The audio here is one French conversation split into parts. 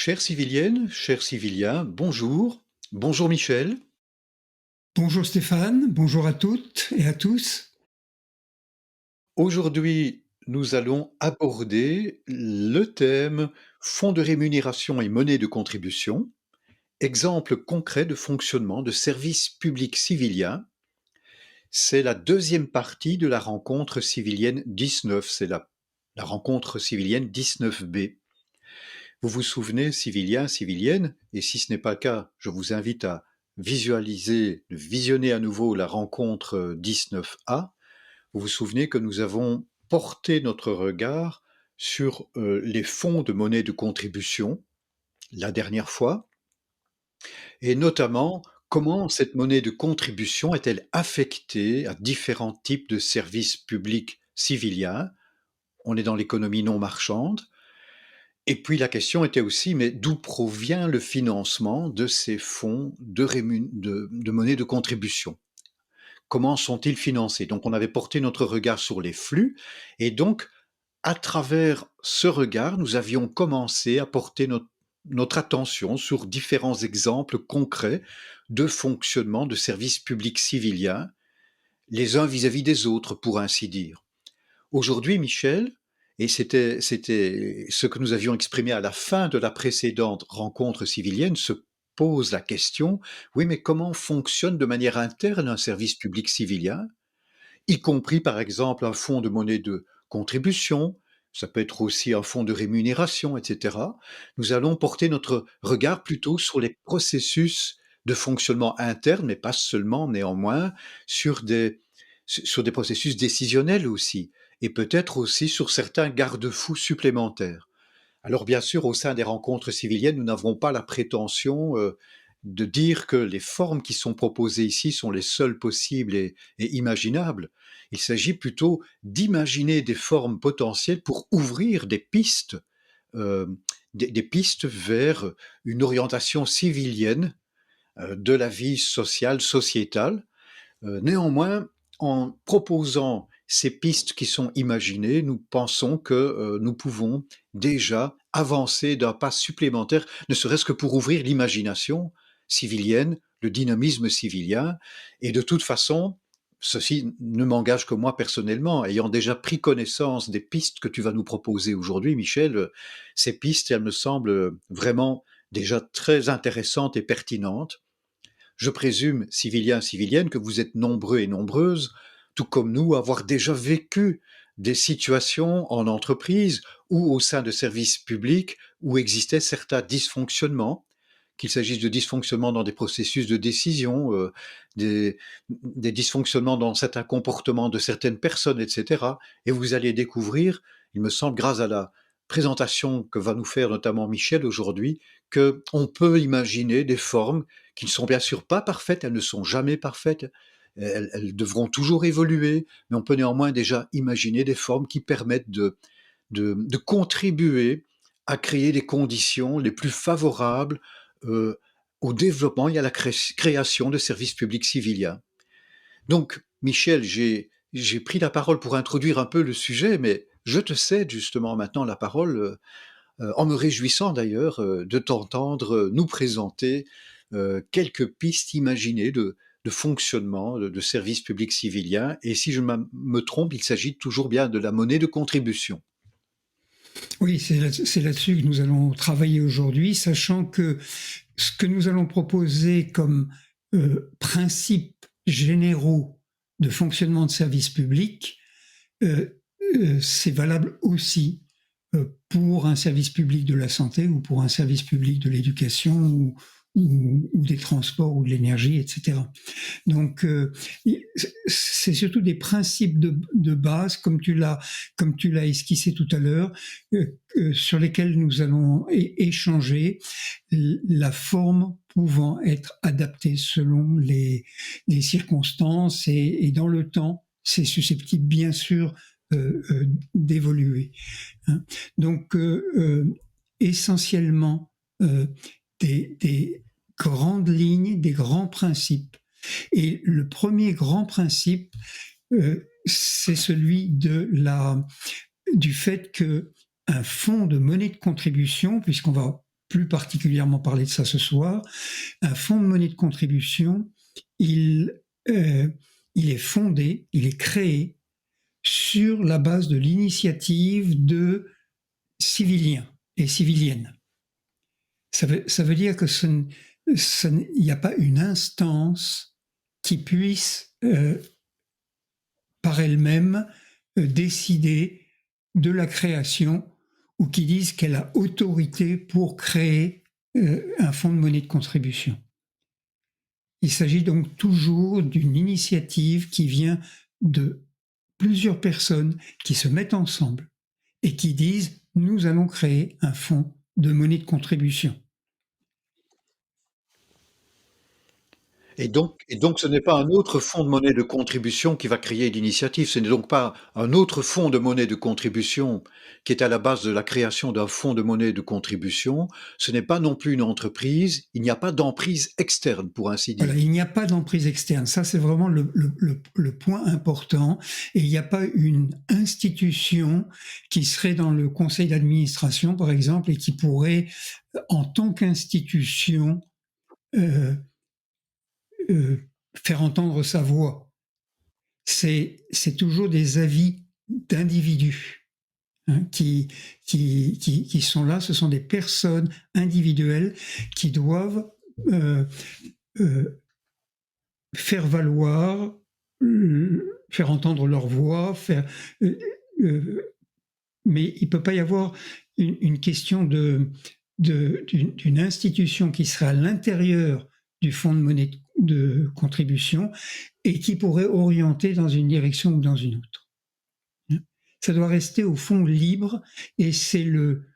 Chères civiliennes, chers civiliens, bonjour. Bonjour Michel. Bonjour Stéphane, bonjour à toutes et à tous. Aujourd'hui, nous allons aborder le thème fonds de rémunération et monnaie de contribution, exemple concret de fonctionnement de services publics civiliens. C'est la deuxième partie de la rencontre civilienne 19, c'est la rencontre civilienne 19B. Vous vous souvenez, civiliens, civiliennes, et si ce n'est pas le cas, je vous invite à visionner à nouveau la rencontre 19A. Vous vous souvenez que nous avons porté notre regard sur les fonds de monnaie de contribution la dernière fois, et notamment comment cette monnaie de contribution est-elle affectée à différents types de services publics civiliens. On est dans l'économie non marchande. Et puis la question était aussi, mais d'où provient le financement de ces fonds de monnaie de contribution? Comment sont-ils financés? Donc on avait porté notre regard sur les flux, et donc à travers ce regard, nous avions commencé à porter notre attention sur différents exemples concrets de fonctionnement de services publics civiliens, les uns vis-à-vis des autres, pour ainsi dire. Aujourd'hui, Michel, et c'était ce que nous avions exprimé à la fin de la précédente rencontre civilienne, se pose la question, oui, mais comment fonctionne de manière interne un service public civilien, y compris par exemple un fonds de monnaie de contribution, ça peut être aussi un fonds de rémunération, etc. Nous allons porter notre regard plutôt sur les processus de fonctionnement interne, mais pas seulement néanmoins, sur des processus décisionnels aussi, et peut-être aussi sur certains garde-fous supplémentaires. Alors bien sûr, au sein des rencontres civiliennes, nous n'avons pas la prétention de dire que les formes qui sont proposées ici sont les seules possibles et imaginables. Il s'agit plutôt d'imaginer des formes potentielles pour ouvrir euh, des pistes vers une orientation civilienne de la vie sociale, sociétale. Néanmoins, en proposant ces pistes qui sont imaginées, nous pensons que nous pouvons déjà avancer d'un pas supplémentaire, ne serait-ce que pour ouvrir l'imagination civilienne, le dynamisme civilien. Et de toute façon, ceci ne m'engage que moi personnellement, ayant déjà pris connaissance des pistes que tu vas nous proposer aujourd'hui, Michel. Ces pistes, elles me semblent vraiment déjà très intéressantes et pertinentes. Je présume, civiliens, civiliennes, que vous êtes nombreux et nombreuses, tout comme nous, à avoir déjà vécu des situations en entreprise ou au sein de services publics où existaient certains dysfonctionnements, qu'il s'agisse de dysfonctionnements dans des processus de décision, des dysfonctionnements dans certains comportements de certaines personnes, etc. Et vous allez découvrir, il me semble, grâce à la présentation que va nous faire notamment Michel aujourd'hui, qu'on peut imaginer des formes qui ne sont bien sûr pas parfaites, elles ne sont jamais parfaites, elles devront toujours évoluer, mais on peut néanmoins déjà imaginer des formes qui permettent de contribuer à créer les conditions les plus favorables euh, au développement et à la création de services publics civiliens. Donc, Michel, j'ai pris la parole pour introduire un peu le sujet, mais je te cède justement maintenant la parole, en me réjouissant d'ailleurs de t'entendre nous présenter quelques pistes imaginées de fonctionnement de services publics civiliens. Et si je me trompe, il s'agit toujours bien de la monnaie de contribution. Oui, c'est là-dessus que nous allons travailler aujourd'hui, sachant que ce que nous allons proposer comme principes généraux de fonctionnement de service public, c'est valable aussi pour un service public de la santé ou pour un service public de l'éducation ou des transports ou de l'énergie, etc. Donc, c'est surtout des principes de base, comme tu l'as esquissé tout à l'heure, sur lesquels nous allons échanger, la forme pouvant être adaptée selon les circonstances et dans le temps, c'est susceptible bien sûr d'évoluer. Hein. Donc, essentiellement, des grandes lignes, des grands principes. Et le premier grand principe, c'est celui du fait que un fonds de monnaie de contribution, puisqu'on va plus particulièrement parler de ça ce soir. Un fonds de monnaie de contribution, il est fondé, il est créé sur la base de l'initiative de civiliens et civiliennes. Ça veut dire que il n'y a pas une instance qui puisse par elle-même décider de la création ou qui dise qu'elle a autorité pour créer un fonds de monnaie de contribution. Il s'agit donc toujours d'une initiative qui vient de plusieurs personnes qui se mettent ensemble et qui disent « nous allons créer un fonds de monnaie de contribution ». Et donc, ce n'est pas un autre fonds de monnaie de contribution qui va créer l'initiative. Ce n'est donc pas un autre fonds de monnaie de contribution qui est à la base de la création d'un fonds de monnaie de contribution. Ce n'est pas non plus une entreprise. Il n'y a pas d'emprise externe, pour ainsi dire. Voilà, il n'y a pas d'emprise externe. Ça, c'est vraiment le point important. Et il n'y a pas une institution qui serait dans le conseil d'administration, par exemple, et qui pourrait, en tant qu'institution, faire entendre sa voix. C'est toujours des avis d'individus qui sont là. Ce sont des personnes individuelles qui doivent faire valoir, faire entendre leur voix, mais il ne peut pas y avoir une question d'une institution qui serait à l'intérieur du fonds de monnaie de contribution et qui pourrait orienter dans une direction ou dans une autre. Ça doit rester au fond libre et c'est le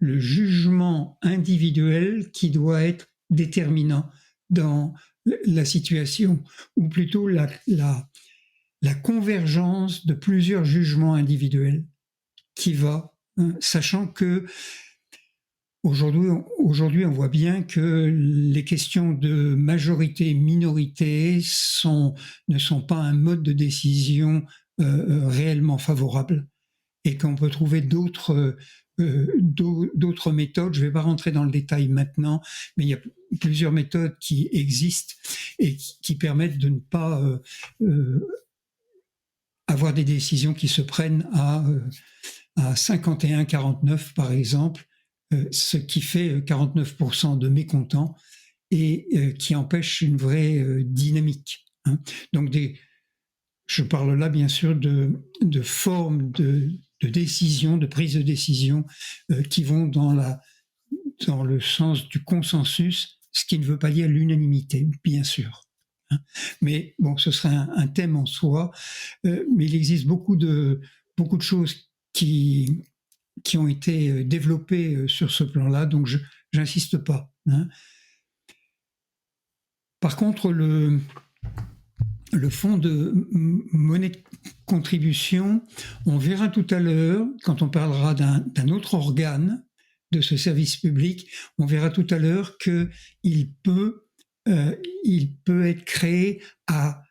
jugement individuel qui doit être déterminant dans la situation, ou plutôt la convergence de plusieurs jugements individuels qui va, sachant que aujourd'hui, on voit bien que les questions de majorité-minorité ne sont pas un mode de décision réellement favorable et qu'on peut trouver d'autres méthodes. Je ne vais pas rentrer dans le détail maintenant, mais il y a plusieurs méthodes qui existent et qui permettent de ne pas avoir des décisions qui se prennent à 51-49 par exemple, ce qui fait 49% de mécontents et qui empêche une vraie dynamique. Donc je parle là bien sûr de formes de décision, de prise de décision qui vont dans le sens du consensus, ce qui ne veut pas dire l'unanimité, bien sûr. Mais bon, ce serait un thème en soi, mais il existe beaucoup de choses qui ont été développées sur ce plan-là, donc je n'insiste pas. Par contre, le fonds de monnaie de contribution, on verra tout à l'heure, quand on parlera d'un autre organe de ce service public, on verra tout à l'heure qu'il peut être créé à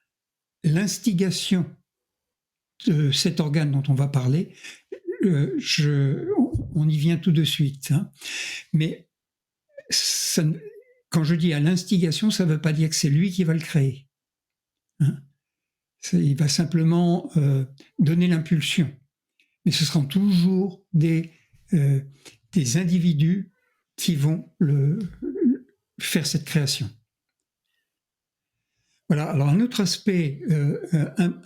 l'instigation de cet organe dont on va parler. On y vient tout de suite. Mais quand je dis à l'instigation, ça ne veut pas dire que c'est lui qui va le créer. Il va simplement donner l'impulsion. Mais ce seront toujours des individus qui vont faire cette création. Voilà. Alors un autre aspect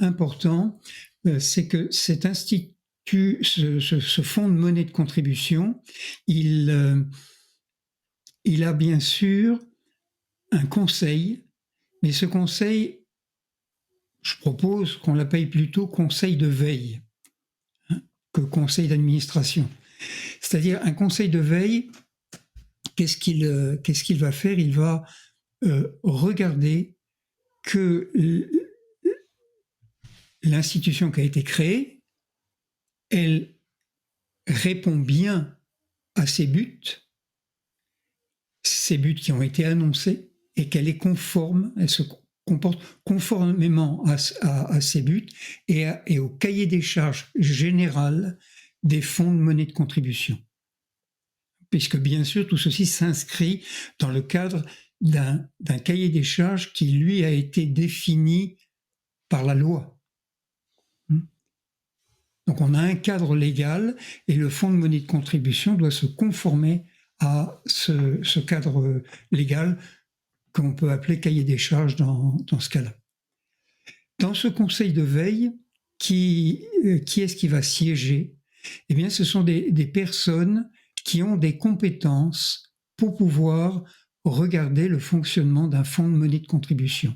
important, c'est que cet institut, ce fonds de monnaie de contribution, il a bien sûr un conseil, mais ce conseil, je propose qu'on l'appelle plutôt conseil de veille que conseil d'administration. C'est-à-dire un conseil de veille, qu'est-ce qu'il va faire? Il va regarder que l'institution qui a été créée, elle répond bien à ses buts qui ont été annoncés, et qu'elle est conforme, elle se comporte conformément à ses buts et au cahier des charges général des fonds de monnaie de contribution. puisque bien sûr tout ceci s'inscrit dans le cadre d'un cahier des charges qui lui a été défini par la loi. Donc on a un cadre légal et le fonds de monnaie de contribution doit se conformer à ce cadre légal qu'on peut appeler cahier des charges dans ce cas-là. Dans ce conseil de veille, qui est-ce qui va siéger? Eh bien, ce sont des personnes qui ont des compétences pour pouvoir regarder le fonctionnement d'un fonds de monnaie de contribution.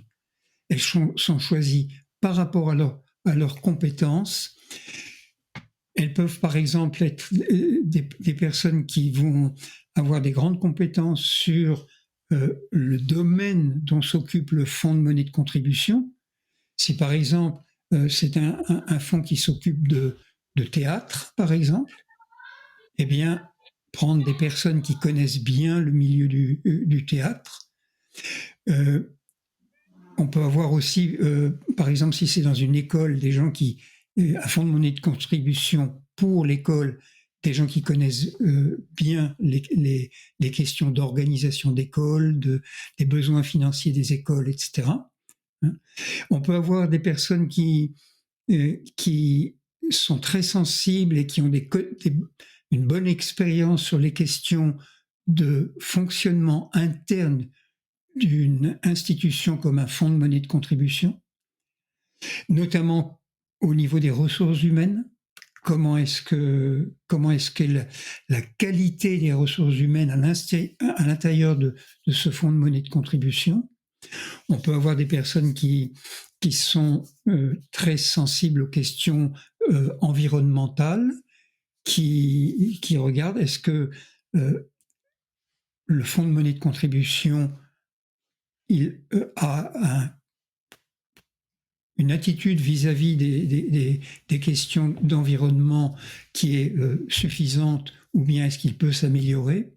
Elles sont choisies par rapport à leurs compétences. Elles peuvent par exemple être des personnes qui vont avoir des grandes compétences sur le domaine dont s'occupe le fonds de monnaie de contribution. Si par exemple c'est un fonds qui s'occupe de théâtre, par exemple, eh bien prendre des personnes qui connaissent bien le milieu du théâtre. On peut avoir aussi, par exemple, si c'est dans une école, des gens qui, un fonds de monnaie de contribution pour l'école, des gens qui connaissent bien les questions d'organisation d'école, des besoins financiers des écoles, etc. On peut avoir des personnes qui sont très sensibles et qui ont une bonne expérience sur les questions de fonctionnement interne d'une institution comme un fonds de monnaie de contribution, notamment au niveau des ressources humaines. Comment est-ce que la qualité des ressources humaines à l'intérieur de ce fonds de monnaie de contribution. On peut avoir des personnes qui sont très sensibles aux questions environnementales, qui regardent est-ce que le fonds de monnaie de contribution il a une attitude vis-à-vis des questions d'environnement qui est suffisante, ou bien est-ce qu'il peut s'améliorer,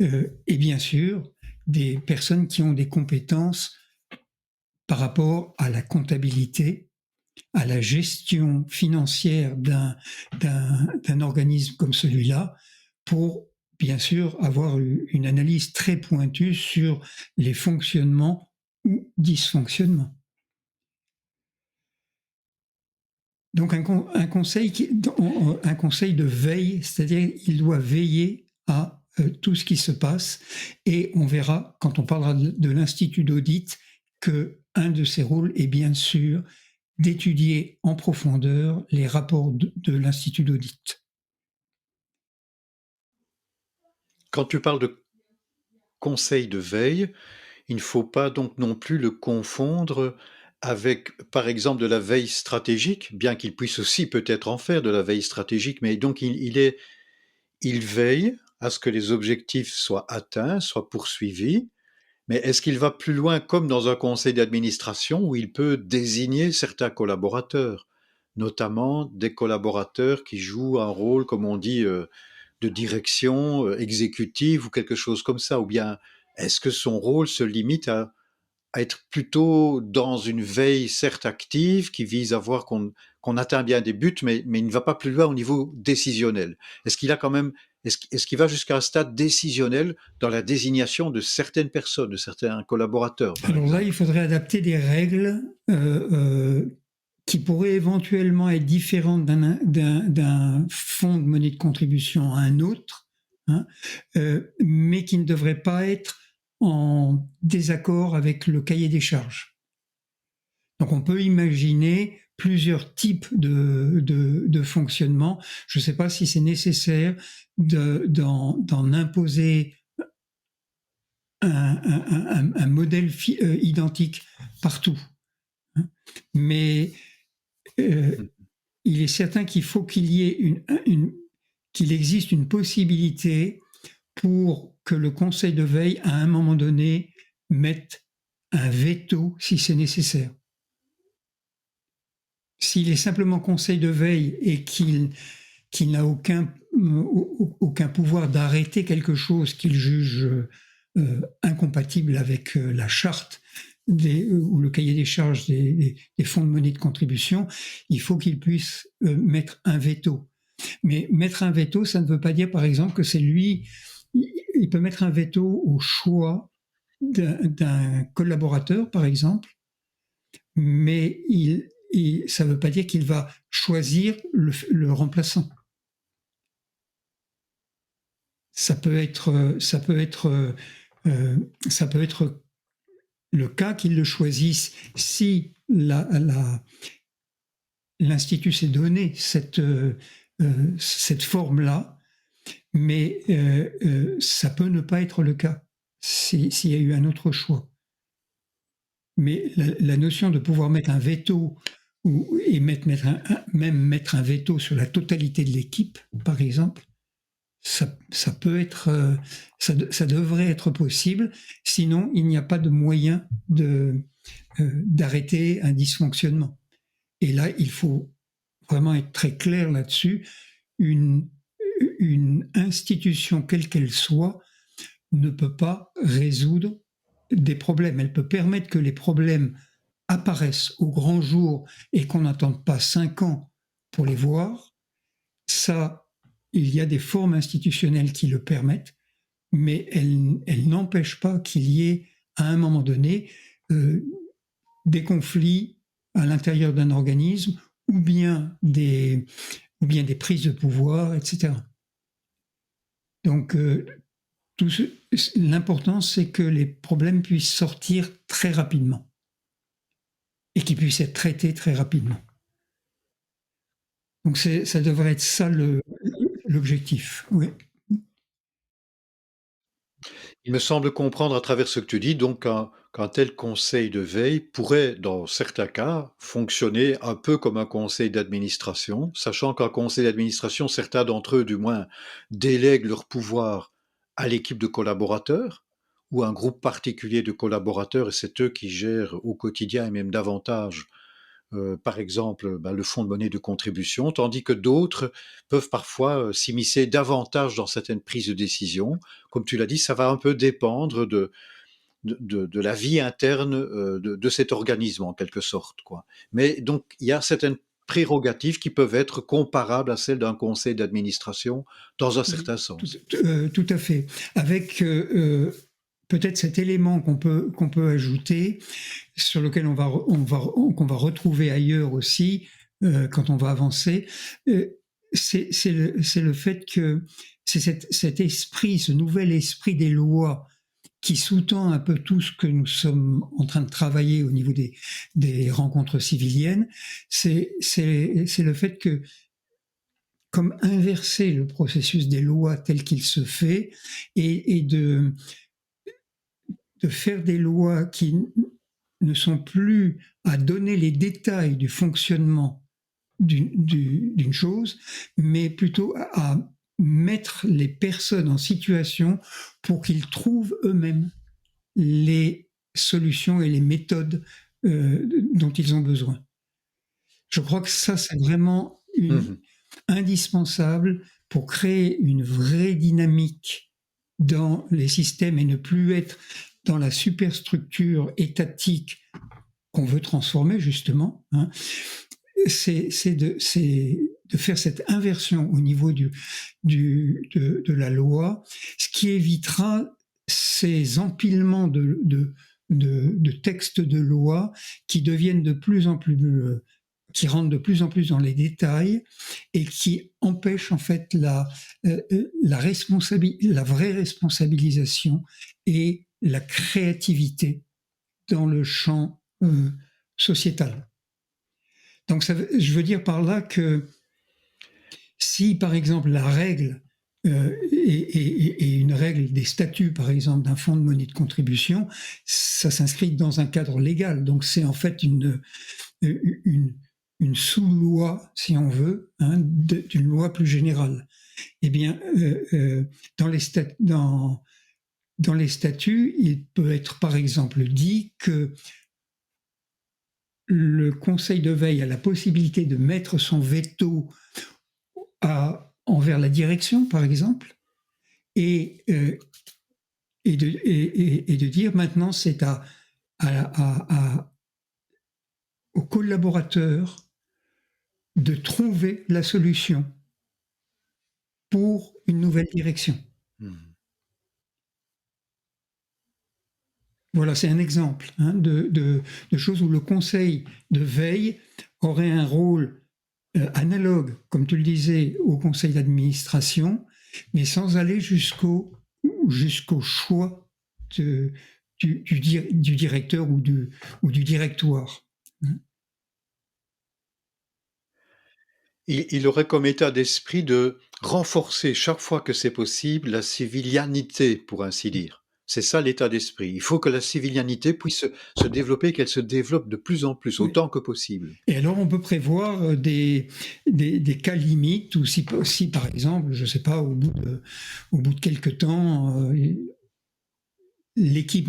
et bien sûr des personnes qui ont des compétences par rapport à la comptabilité, à la gestion financière d'un organisme comme celui-là, pour bien sûr avoir une analyse très pointue sur les fonctionnements ou dysfonctionnements. Donc un conseil de veille, c'est-à-dire il doit veiller à tout ce qui se passe, et on verra quand on parlera de l'Institut d'audit qu'un de ses rôles est bien sûr d'étudier en profondeur les rapports de l'Institut d'audit. Quand tu parles de conseil de veille, il ne faut pas donc non plus le confondre avec, par exemple, de la veille stratégique, bien qu'il puisse aussi peut-être en faire de la veille stratégique, mais donc il veille à ce que les objectifs soient atteints, soient poursuivis, mais est-ce qu'il va plus loin comme dans un conseil d'administration où il peut désigner certains collaborateurs, notamment des collaborateurs qui jouent un rôle, comme on dit, de direction exécutive ou quelque chose comme ça, ou bien est-ce que son rôle se limite à être plutôt dans une veille certes active qui vise à voir qu'on atteint bien des buts, mais il ne va pas plus loin au niveau décisionnel. Est-ce qu'il a quand même, est-ce qu'il va jusqu'à un stade décisionnel dans la désignation de certaines personnes, de certains collaborateurs, par Alors exemple? là, il faudrait adapter des règles qui pourraient éventuellement être différentes d'un fonds de monnaie de contribution à un autre, hein, mais qui ne devraient pas être en désaccord avec le cahier des charges. Donc on peut imaginer plusieurs types de fonctionnement. Je ne sais pas si c'est nécessaire d'en imposer un modèle identique partout. Mais il est certain qu'il faut qu'il y ait qu'il existe une possibilité pour que le conseil de veille, à un moment donné, mette un veto si c'est nécessaire. S'il est simplement conseil de veille et qu'il n'a aucun pouvoir d'arrêter quelque chose qu'il juge incompatible avec la charte ou le cahier des charges des fonds de monnaie de contribution, il faut qu'il puisse mettre un veto. Mais mettre un veto, ça ne veut pas dire, par exemple, que c'est lui, il peut mettre un veto au choix d'un collaborateur, par exemple, mais ça ne veut pas dire qu'il va choisir le remplaçant. Ça peut être, le cas qu'il le choisisse si l'institut s'est donné cette forme-là, mais ça peut ne pas être le cas s'il y a eu un autre choix. Mais la notion de pouvoir mettre un veto et même mettre un veto sur la totalité de l'équipe, par exemple, ça peut être, ça devrait être possible. Sinon, il n'y a pas de moyen d'arrêter un dysfonctionnement. Et là, il faut vraiment être très clair là-dessus. Une institution, quelle qu'elle soit, ne peut pas résoudre des problèmes. Elle peut permettre que les problèmes apparaissent au grand jour et qu'on n'attende pas 5 ans pour les voir. Ça, il y a des formes institutionnelles qui le permettent, mais elles n'empêchent pas qu'il y ait, à un moment donné, des conflits à l'intérieur d'un organisme ou bien des prises de pouvoir, etc. Donc, l'important, c'est que les problèmes puissent sortir très rapidement et qu'ils puissent être traités très rapidement. Donc, ça devrait être ça l'objectif. Oui. Il me semble comprendre à travers ce que tu dis donc qu'un tel conseil de veille pourrait, dans certains cas, fonctionner un peu comme un conseil d'administration, sachant qu'un conseil d'administration, certains d'entre eux, du moins, délèguent leur pouvoir à l'équipe de collaborateurs ou à un groupe particulier de collaborateurs, et c'est eux qui gèrent au quotidien et même davantage par exemple le fonds de monnaie de contribution, tandis que d'autres peuvent parfois s'immiscer davantage dans certaines prises de décision. Comme tu l'as dit, ça va un peu dépendre de la vie interne de cet organisme en quelque sorte, quoi. Mais donc il y a certaines prérogatives qui peuvent être comparables à celles d'un conseil d'administration dans un certain sens. Tout à fait. Avec peut-être cet élément qu'on peut ajouter, sur lequel qu'on va retrouver ailleurs aussi quand on va avancer, c'est le fait que c'est cet esprit, ce nouvel esprit des lois qui sous-tend un peu tout ce que nous sommes en train de travailler au niveau des rencontres civiliennes, c'est le fait que, comme inverser le processus des lois tel qu'il se fait et de faire des lois qui ne sont plus à donner les détails du fonctionnement d'une chose, mais plutôt à mettre les personnes en situation pour qu'ils trouvent eux-mêmes les solutions et les méthodes dont ils ont besoin. Je crois que ça, c'est vraiment indispensable pour créer une vraie dynamique dans les systèmes et ne plus être dans la superstructure étatique qu'on veut transformer justement. Hein. C'est de faire cette inversion au niveau de la loi, ce qui évitera ces empilements de textes de loi qui deviennent de plus en plus qui rentrent de plus en plus dans les détails et qui empêchent en fait la vraie responsabilisation et la créativité dans le champ sociétal. Donc je veux dire par là que si par exemple la règle est une règle des statuts par exemple d'un fonds de monnaie de contribution, ça s'inscrit dans un cadre légal. Donc c'est en fait une sous-loi, si on veut, hein, d'une loi plus générale. Eh bien, dans les statuts, il peut être par exemple dit que le conseil de veille a la possibilité de mettre son veto envers la direction, par exemple, et de dire maintenant c'est aux collaborateurs de trouver la solution pour une nouvelle direction. Mmh. Voilà, c'est un exemple de choses où le conseil de veille aurait un rôle analogue, comme tu le disais, au conseil d'administration, mais sans aller jusqu'au choix de, du directeur ou du directoire. Il aurait comme état d'esprit de renforcer chaque fois que c'est possible la civilianité, pour ainsi dire. C'est ça l'état d'esprit. Il faut que la civilianité puisse se développer, qu'elle se développe de plus en plus, Oui. autant que possible. Et alors, on peut prévoir des cas limites, ou si par exemple, je ne sais pas, au bout de quelques temps, l'équipe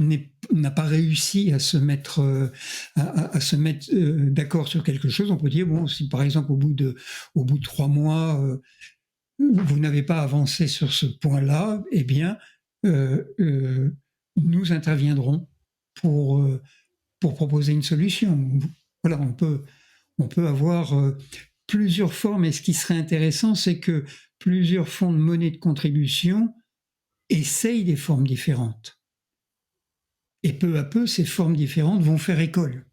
n'a pas réussi à se mettre, d'accord sur quelque chose, on peut dire, bon, si par exemple, au bout de 3 mois, vous n'avez pas avancé sur ce point-là, eh bien, nous interviendrons pour, pour proposer une solution. Voilà, on peut avoir plusieurs formes, et ce qui serait intéressant, c'est que plusieurs fonds de monnaie de contribution essayent des formes différentes. Et peu à peu, ces formes différentes vont faire école.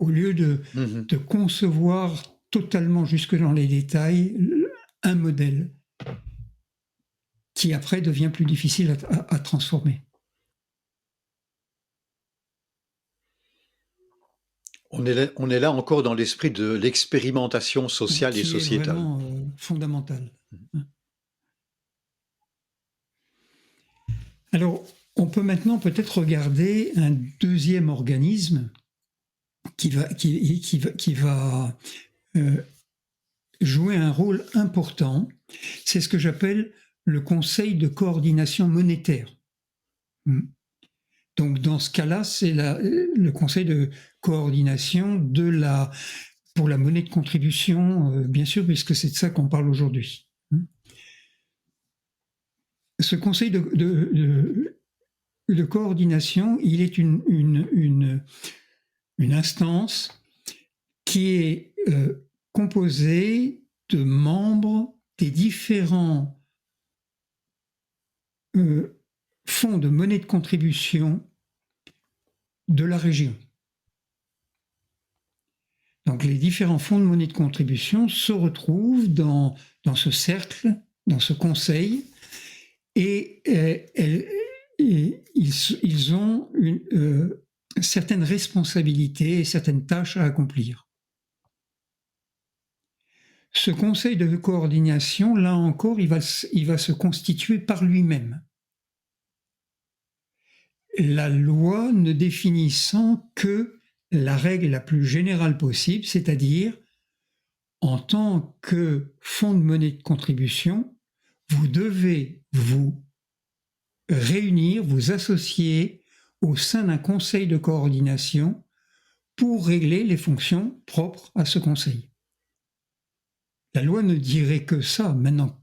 Au lieu Mmh. de concevoir totalement jusque dans les détails un modèle qui après devient plus difficile à transformer. On est là encore dans l'esprit de l'expérimentation sociale et Qui est sociétale. vraiment fondamental. Alors, on peut maintenant peut-être regarder un deuxième organisme qui va jouer un rôle important. C'est ce que j'appelle le Conseil de coordination monétaire. Donc, dans ce cas-là, c'est le Conseil de coordination pour la monnaie de contribution, bien sûr, puisque c'est de ça qu'on parle aujourd'hui. Ce Conseil de coordination, il est une instance qui est composée de membres des différents fonds de monnaie de contribution de la région. Donc les différents fonds de monnaie de contribution se retrouvent dans ce cercle, dans ce conseil, et ils ont certaines responsabilités et certaines tâches à accomplir. Ce conseil de coordination, là encore, il va se constituer par lui-même. La loi ne définissant que la règle la plus générale possible, c'est-à-dire, en tant que fonds de monnaie de contribution, vous devez vous réunir, vous associer au sein d'un conseil de coordination pour régler les fonctions propres à ce conseil. La loi ne dirait que ça. Maintenant,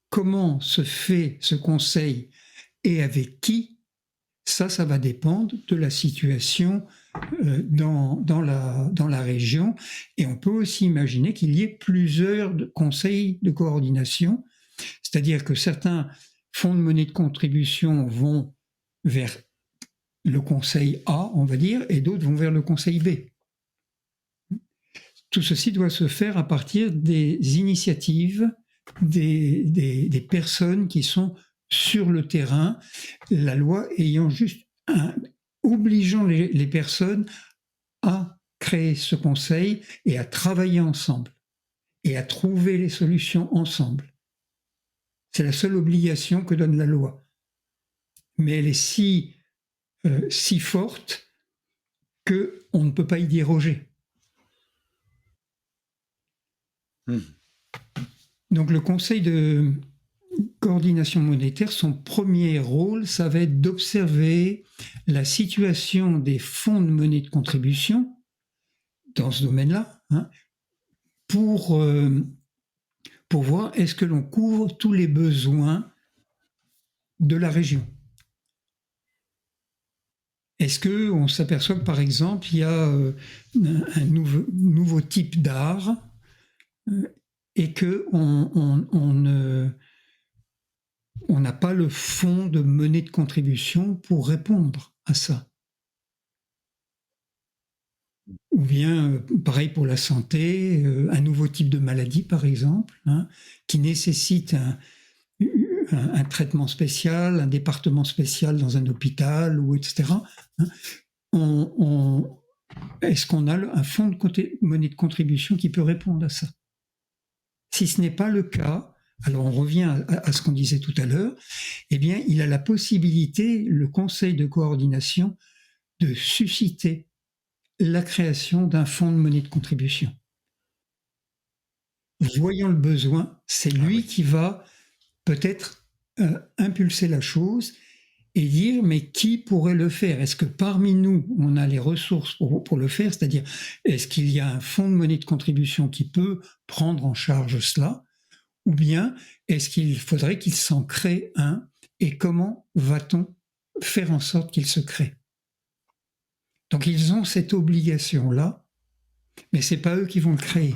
comment se fait ce conseil et avec qui, ça va dépendre de la situation dans la région. Et on peut aussi imaginer qu'il y ait plusieurs conseils de coordination, c'est-à-dire que certains fonds de monnaie de contribution vont vers le conseil A, on va dire, et d'autres vont vers le conseil B. Tout ceci doit se faire à partir des initiatives des personnes qui sont sur le terrain, la loi ayant juste obligeant les personnes à créer ce conseil et à travailler ensemble et à trouver les solutions ensemble. C'est la seule obligation que donne la loi. Mais elle est si forte qu'on ne peut pas y déroger. Donc le Conseil de coordination monétaire, son premier rôle, ça va être d'observer la situation des fonds de monnaie de contribution dans ce domaine-là, pour voir est-ce que l'on couvre tous les besoins de la région. Est-ce qu'on s'aperçoit que, par exemple, il y a un nouveau type d'art et on n'a pas le fonds de monnaie de contribution pour répondre à ça. Ou bien, pareil pour la santé, un nouveau type de maladie, par exemple, hein, qui nécessite un traitement spécial, un département spécial dans un hôpital, ou etc. Hein, est-ce qu'on a un fonds de monnaie de contribution qui peut répondre à ça? Si ce n'est pas le cas, alors on revient à ce qu'on disait tout à l'heure, eh bien, il a la possibilité, le Conseil de coordination, de susciter la création d'un fonds de monnaie de contribution. Voyant le besoin, c'est Ah lui oui. qui va peut-être impulser la chose et dire mais qui pourrait le faire? Est-ce que parmi nous, on a les ressources pour le faire? C'est-à-dire, est-ce qu'il y a un fonds de monnaie de contribution qui peut prendre en charge cela? Ou bien est-ce qu'il faudrait qu'il s'en crée un? Et comment va-t-on faire en sorte qu'il se crée? Donc ils ont cette obligation-là, mais ce n'est pas eux qui vont le créer.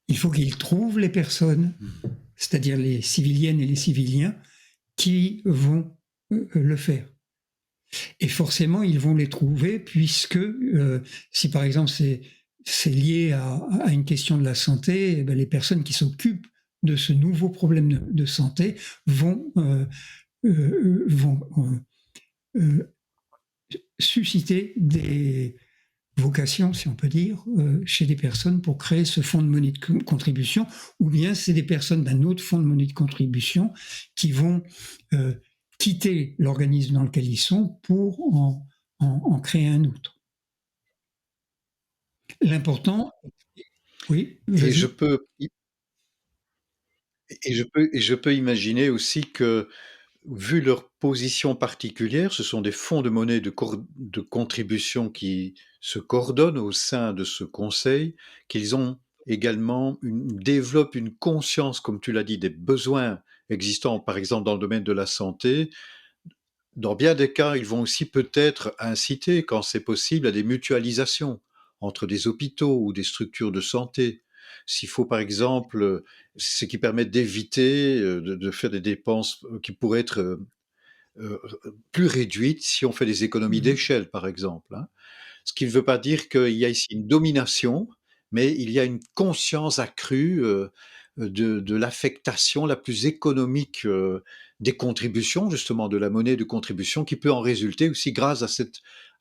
Il faut qu'ils trouvent les personnes, c'est-à-dire les civiliennes et les civiliens, qui vont le faire. Et forcément, ils vont les trouver puisque si par exemple c'est lié à une question de la santé, eh bien, les personnes qui s'occupent de ce nouveau problème de santé vont susciter des vocations, si on peut dire, chez des personnes pour créer ce fonds de monnaie de contribution, ou bien c'est des personnes d'un autre fonds de monnaie de contribution qui vont quitter l'organisme dans lequel ils sont pour en créer un autre. L'important, oui, Et je vas-y. peux je peux imaginer aussi que, vu leur position particulière, ce sont des fonds de monnaie de contribution qui se coordonnent au sein de ce conseil, qu'ils ont également développent une conscience, comme tu l'as dit, des besoins existants, par exemple dans le domaine de la santé. Dans bien des cas, ils vont aussi peut-être inciter, quand c'est possible, à des mutualisations entre des hôpitaux ou des structures de santé. S'il faut, par exemple, ce qui permet d'éviter de faire des dépenses qui pourraient être euh, plus réduites si on fait des économies Mhm. d'échelle, par exemple, hein. Ce qui ne veut pas dire qu'il y a ici une domination, mais il y a une conscience accrue de l'affectation la plus économique des contributions, justement de la monnaie de contribution, qui peut en résulter aussi grâce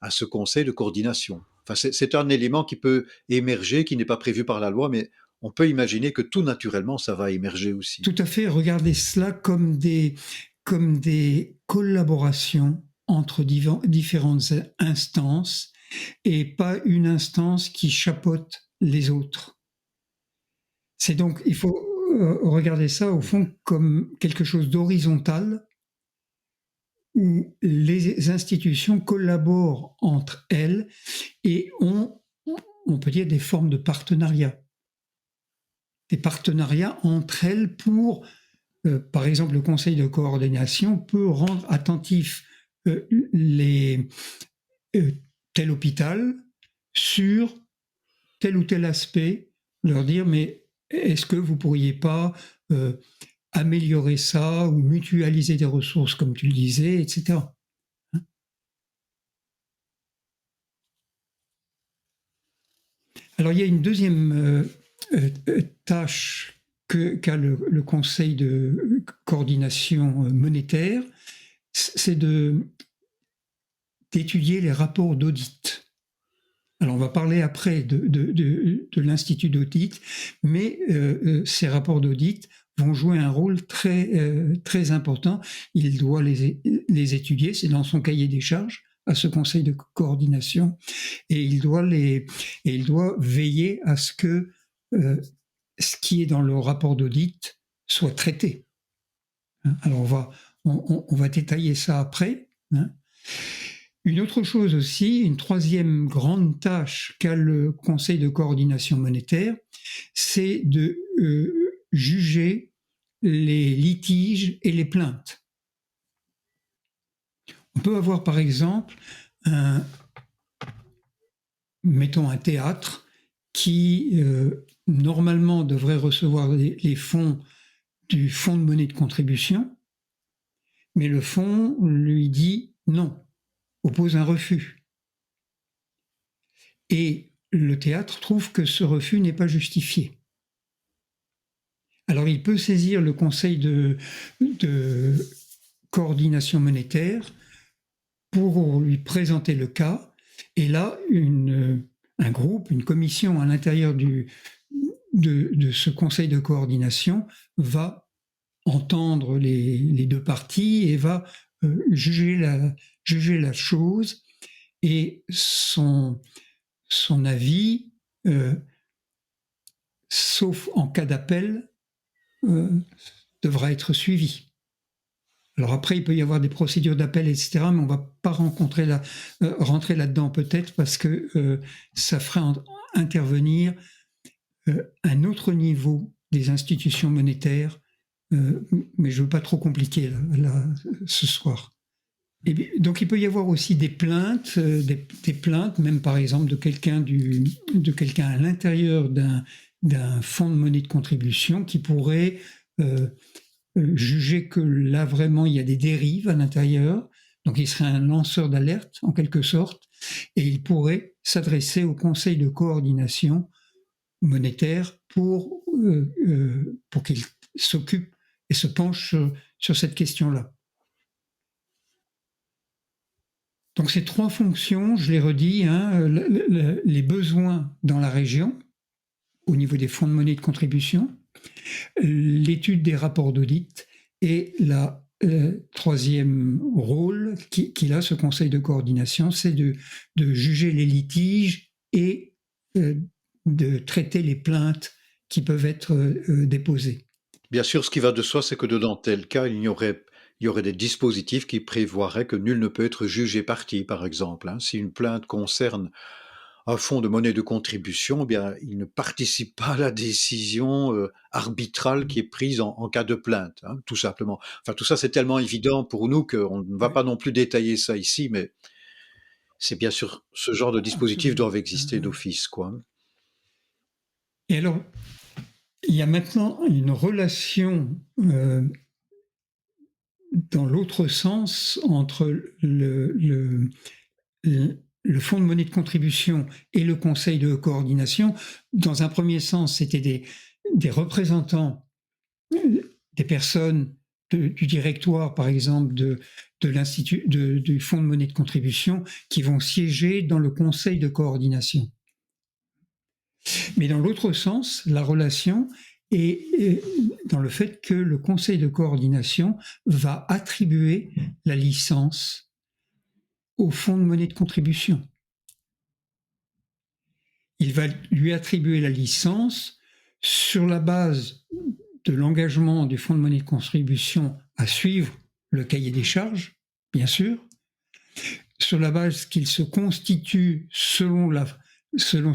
à ce conseil de coordination. Enfin, c'est un élément qui peut émerger, qui n'est pas prévu par la loi, mais on peut imaginer que tout naturellement, ça va émerger aussi. Tout à fait, regardez cela comme des collaborations entre différentes instances et pas une instance qui chapeaute les autres. C'est donc, il faut regarder ça au fond comme quelque chose d'horizontal où les institutions collaborent entre elles et ont, on peut dire, des formes de partenariat. Des partenariats entre elles pour, par exemple, le conseil de coordination peut rendre attentif les, tel hôpital sur tel ou tel aspect, leur dire mais est-ce que vous pourriez pas améliorer ça ou mutualiser des ressources comme tu le disais, etc. Alors il y a une deuxième tâche qu'a le Conseil de coordination monétaire, c'est d'étudier les rapports d'audit. Alors on va parler après de l'Institut d'audit, mais ces rapports d'audit vont jouer un rôle très important. Il doit les étudier, c'est dans son cahier des charges à ce conseil de coordination, et il doit veiller à ce que ce qui est dans le rapport d'audit soit traité. Alors on va détailler ça après. Hein. Une autre chose aussi, une troisième grande tâche qu'a le Conseil de coordination monétaire, c'est de juger les litiges et les plaintes. On peut avoir par exemple, mettons un théâtre qui normalement devrait recevoir les fonds du fonds de monnaie de contribution, mais le fonds lui dit non, oppose un refus. Et le théâtre trouve que ce refus n'est pas justifié. Alors il peut saisir le conseil de coordination monétaire pour lui présenter le cas, et là un groupe, une commission à l'intérieur de ce conseil de coordination va entendre les deux parties et va juger la chose, et son avis, sauf en cas d'appel, devra être suivi. Alors après, il peut y avoir des procédures d'appel, etc., mais on ne va pas rentrer là-dedans peut-être parce que ça ferait intervenir un autre niveau des institutions monétaires, mais je ne veux pas trop compliquer là, ce soir. Et donc il peut y avoir aussi des plaintes, des plaintes, même par exemple de quelqu'un à l'intérieur d'un fonds de monnaie de contribution qui pourrait juger que là vraiment il y a des dérives à l'intérieur, donc il serait un lanceur d'alerte en quelque sorte, et il pourrait s'adresser au conseil de coordination monétaire pour qu'il s'occupe et se penche sur cette question-là. Donc ces trois fonctions, je les redis, les besoins dans la région, au niveau des fonds de monnaie de contribution, l'étude des rapports d'audit, et la troisième rôle qu'il a, ce conseil de coordination, c'est de juger les litiges et de traiter les plaintes qui peuvent être déposées. Bien sûr, ce qui va de soi, c'est que dans tel cas, il y aurait des dispositifs qui prévoiraient que nul ne peut être jugé partie, par exemple. Si une plainte concerne un fonds de monnaie de contribution, eh bien, il ne participe pas à la décision arbitrale qui est prise en cas de plainte, tout simplement. Enfin, tout ça, c'est tellement évident pour nous qu'on ne va pas non plus détailler ça ici, mais c'est bien sûr ce genre de dispositifs Absolument. doivent exister d'office, quoi. Et alors, il y a maintenant une relation dans l'autre sens entre le fonds de monnaie de contribution et le conseil de coordination. Dans un premier sens, c'était des représentants, des personnes du directoire, par exemple, de l'institut du fonds de monnaie de contribution, qui vont siéger dans le conseil de coordination. Mais dans l'autre sens, la relation est dans le fait que le conseil de coordination va attribuer la licence au fonds de monnaie de contribution. Il va lui attribuer la licence sur la base de l'engagement du fonds de monnaie de contribution à suivre le cahier des charges, bien sûr, sur la base qu'il se constitue selon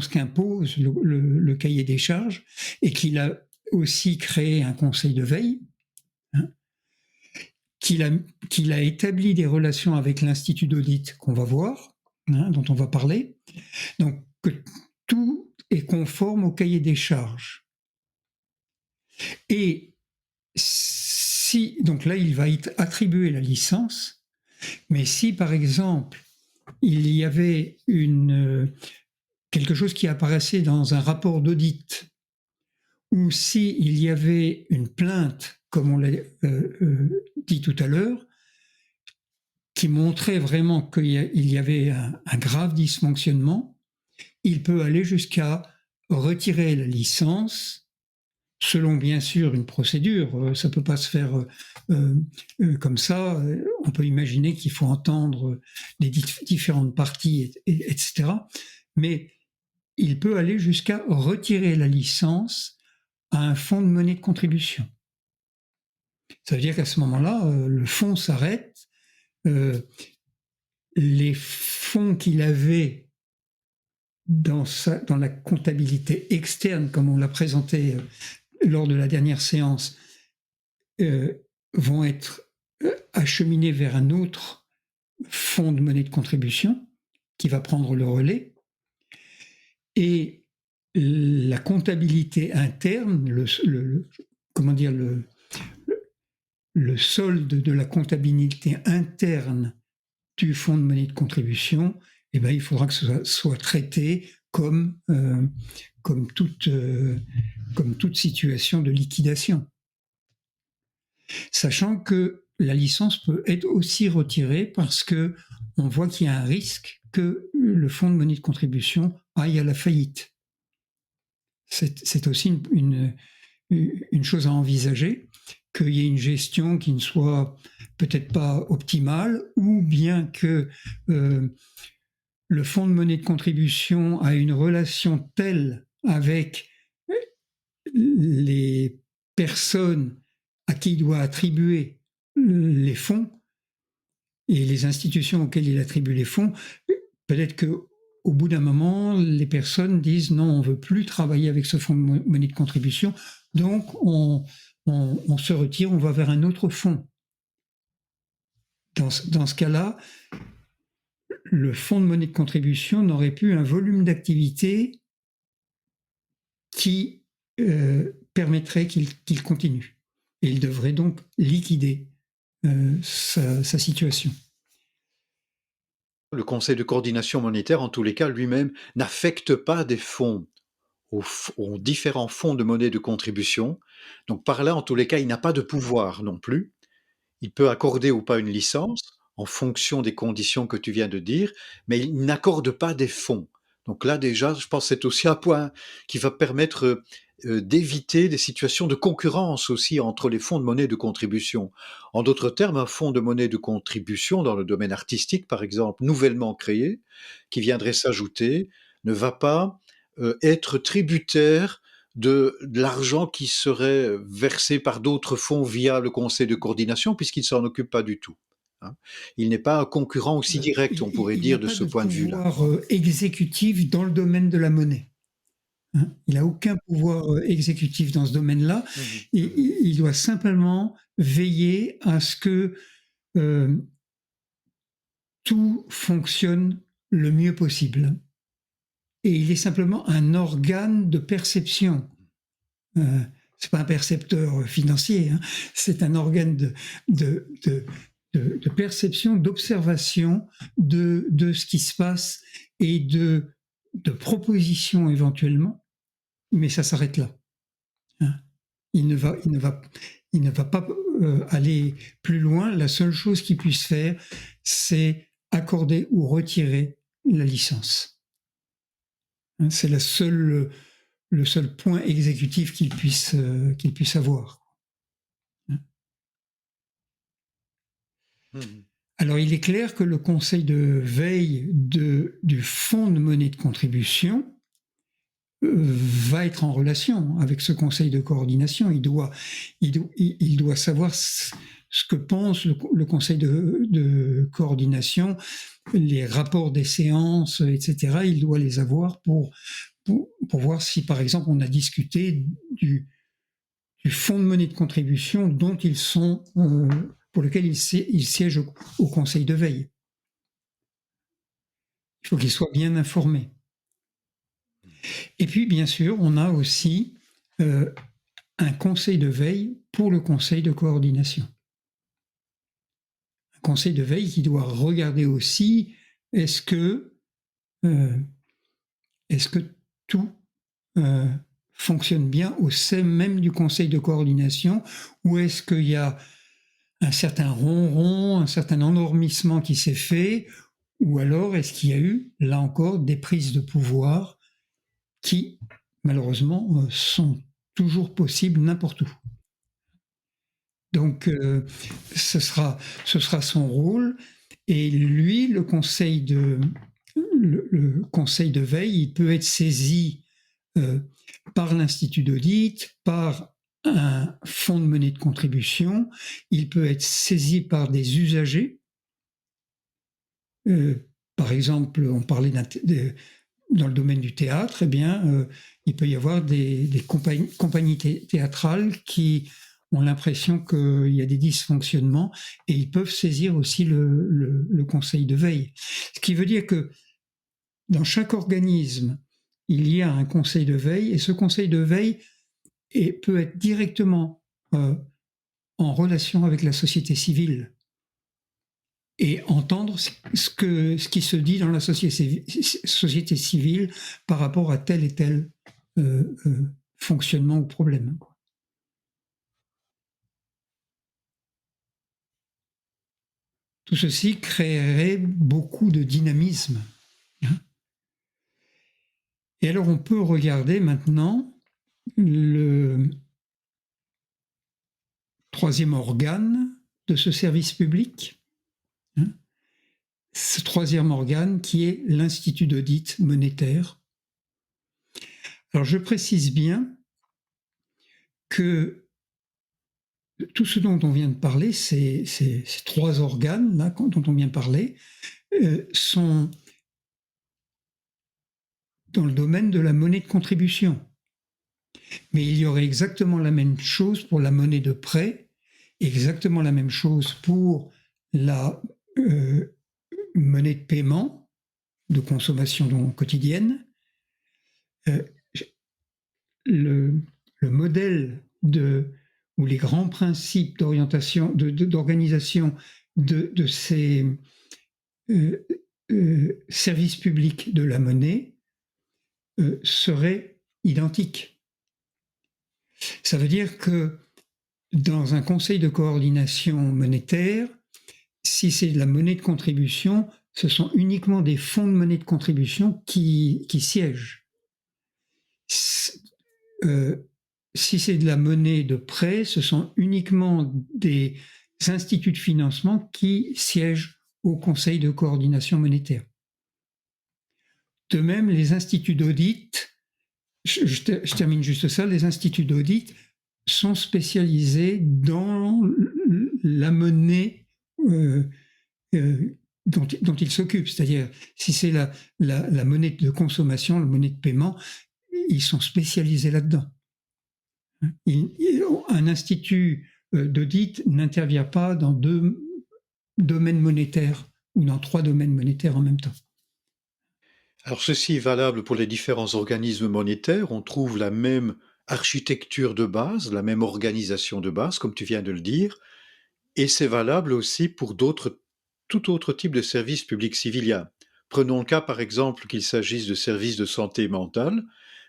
ce qu'impose le cahier des charges, et qu'il a aussi créé un conseil de veille, qu'il a établi des relations avec l'Institut d'audit qu'on va voir, dont on va parler, donc que tout est conforme au cahier des charges. Et donc là, il va attribuer la licence, mais si par exemple, il y avait quelque chose qui apparaissait dans un rapport d'audit, ou s'il y avait une plainte, comme on l'a dit tout à l'heure, qui montrait vraiment qu'il y avait un grave dysfonctionnement, il peut aller jusqu'à retirer la licence, selon bien sûr une procédure. Ça ne peut pas se faire comme ça. On peut imaginer qu'il faut entendre les différentes parties, etc. Mais il peut aller jusqu'à retirer la licence à un fonds de monnaie de contribution. Ça veut dire qu'à ce moment-là, le fonds s'arrête. Les fonds qu'il avait dans la comptabilité externe, comme on l'a présenté lors de la dernière séance, vont être acheminés vers un autre fonds de monnaie de contribution qui va prendre le relais. Et la comptabilité interne, comment dire, le solde de la comptabilité interne du fonds de monnaie de contribution, eh ben, il faudra que ce soit traité comme toute situation de liquidation. Sachant que la licence peut être aussi retirée parce que on voit qu'il y a un risque que le fonds de monnaie de contribution aille à la faillite. C'est aussi une chose à envisager, qu'il y ait une gestion qui ne soit peut-être pas optimale, ou bien que le fonds de monnaie de contribution a une relation telle avec les personnes à qui il doit attribuer les fonds et les institutions auxquelles il attribue les fonds, peut-être que au bout d'un moment, les personnes disent non, on ne veut plus travailler avec ce fonds de monnaie de contribution, donc on se retire, on va vers un autre fonds. Dans ce cas-là, le fonds de monnaie de contribution n'aurait plus un volume d'activité qui permettrait qu'il continue. Et il devrait donc liquider sa situation. Le Conseil de coordination monétaire, en tous les cas, lui-même, n'affecte pas des fonds aux différents fonds de monnaie de contribution. Donc par là, en tous les cas, il n'a pas de pouvoir non plus. Il peut accorder ou pas une licence en fonction des conditions que tu viens de dire, mais il n'accorde pas des fonds. Donc là, déjà, je pense que c'est aussi un point qui va permettre d'éviter des situations de concurrence aussi entre les fonds de monnaie de contribution. En d'autres termes, un fonds de monnaie de contribution dans le domaine artistique, par exemple, nouvellement créé, qui viendrait s'ajouter, ne va pas être tributaire de l'argent qui serait versé par d'autres fonds via le conseil de coordination, puisqu'il ne s'en occupe pas du tout. Hein. Il n'est pas un concurrent aussi direct, on pourrait Il n'y a dire, de pas ce de point de vue-là. pouvoir exécutif dans le domaine de la monnaie. Hein, il n'a aucun pouvoir exécutif dans ce domaine-là. Il doit simplement veiller à ce que tout fonctionne le mieux possible. Et il est simplement un organe de perception. C'est pas un percepteur financier, hein, c'est un organe de perception, d'observation de ce qui se passe et de propositions éventuellement, mais ça s'arrête là. Hein. Il ne va pas aller plus loin. La seule chose qu'il puisse faire, c'est accorder ou retirer la licence. Hein, c'est le seul point exécutif qu'il puisse avoir. Alors, il est clair que le conseil de veille du fonds de monnaie de contribution va être en relation avec ce conseil de coordination. Il doit savoir ce que pense le conseil de coordination, les rapports des séances, etc. Il doit les avoir pour voir si, par exemple, on a discuté du fonds de monnaie de contribution dont ils sont, pour lequel ils siègent au conseil de veille. Il faut qu'ils soient bien informés. Et puis, bien sûr, on a aussi un conseil de veille pour le conseil de coordination. Un conseil de veille qui doit regarder aussi est-ce que tout fonctionne bien au sein même du conseil de coordination, ou est-ce qu'il y a un certain ronron, un certain endormissement qui s'est fait, ou alors est-ce qu'il y a eu, là encore, des prises de pouvoir qui, malheureusement, sont toujours possibles n'importe où. Donc, ce sera son rôle, et lui, le conseil de veille, il peut être saisi par l'Institut d'audit, par un fonds de monnaie de contribution, il peut être saisi par des usagers. Par exemple, on parlait dans le domaine du théâtre, eh bien, il peut y avoir des compagnies théâtrales qui ont l'impression qu'il y a des dysfonctionnements et ils peuvent saisir aussi le conseil de veille. Ce qui veut dire que dans chaque organisme il y a un conseil de veille, et ce conseil de veille peut être directement en relation avec la société civile et entendre ce qui se dit dans la société civile par rapport à tel et tel fonctionnement ou problème. Tout ceci créerait beaucoup de dynamisme. Et alors on peut regarder maintenant le troisième organe de ce service public, ce troisième organe qui est l'Institut d'audit monétaire. Alors je précise bien que tout ce dont on vient de parler, ces trois organes là, dont on vient de parler, sont dans le domaine de la monnaie de contribution. Mais il y aurait exactement la même chose pour la monnaie de prêt, exactement la même chose pour la monnaie de paiement, de consommation quotidienne. Le modèle ou les grands principes d'orientation, d'organisation de ces services publics de la monnaie seraient identiques. Ça veut dire que dans un conseil de coordination monétaire, si c'est de la monnaie de contribution, ce sont uniquement des fonds de monnaie de contribution qui siègent. Si c'est de la monnaie de prêt, ce sont uniquement des instituts de financement qui siègent au conseil de coordination monétaire. De même, les instituts d'audit, je termine juste ça, les instituts d'audit sont spécialisés dans la monnaie dont ils s'occupent. C'est-à-dire, si c'est la monnaie de consommation, la monnaie de paiement, ils sont spécialisés là-dedans. Un institut d'audit n'intervient pas dans 2 domaines monétaires ou dans 3 domaines monétaires en même temps. Alors ceci est valable pour les différents organismes monétaires. On trouve la même architecture de base, la même organisation de base, comme tu viens de le dire, et c'est valable aussi pour tout autre type de services publics civiliens. Prenons le cas par exemple qu'il s'agisse de services de santé mentale.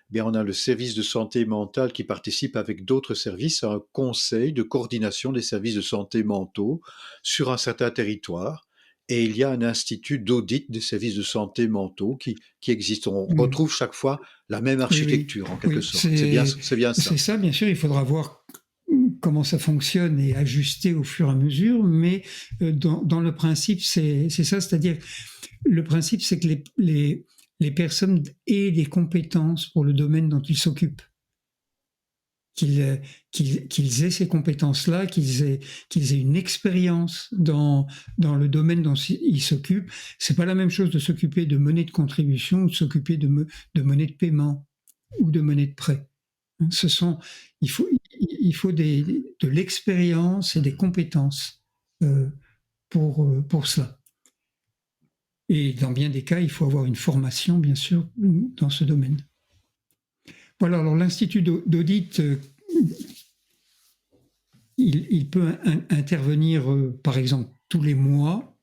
Bien, on a le service de santé mentale qui participe avec d'autres services à un conseil de coordination des services de santé mentaux sur un certain territoire. Et il y a un institut d'audit des services de santé mentaux qui existe. On retrouve chaque fois la même architecture, en quelque sorte. C'est bien ça. C'est ça, bien sûr, il faudra voir comment ça fonctionne et ajuster au fur et à mesure, mais dans le principe, c'est ça, c'est-à-dire le principe, c'est que les personnes aient des compétences pour le domaine dont ils s'occupent. Qu'ils aient ces compétences-là, qu'ils aient une expérience dans le domaine dont ils s'occupent. C'est pas la même chose de s'occuper de monnaie de contribution ou de s'occuper de monnaie de paiement ou de monnaie de prêt. Il faut de l'expérience et des compétences pour cela. Et dans bien des cas, il faut avoir une formation, bien sûr, dans ce domaine. Voilà, alors l'Institut d'audit, il peut intervenir, par exemple, tous les mois,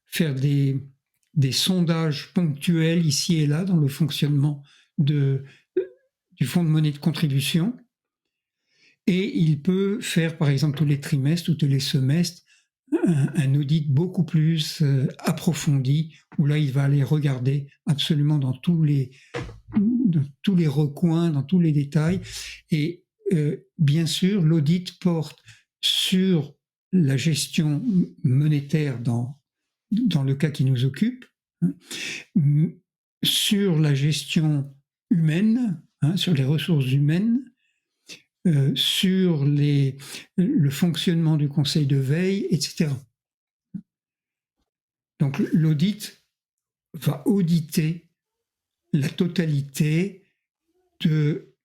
faire des sondages ponctuels ici et là dans le fonctionnement du fonds de monnaie de contribution. Et il peut faire, par exemple, tous les trimestres ou tous les semestres, un audit beaucoup plus approfondi, où là, il va aller regarder absolument dans tous les recoins, dans tous les détails. Et bien sûr, l'audit porte sur la gestion monétaire dans le cas qui nous occupe, sur la gestion humaine, sur les ressources humaines, sur le fonctionnement du conseil de veille, etc. Donc l'audit va auditer la totalité de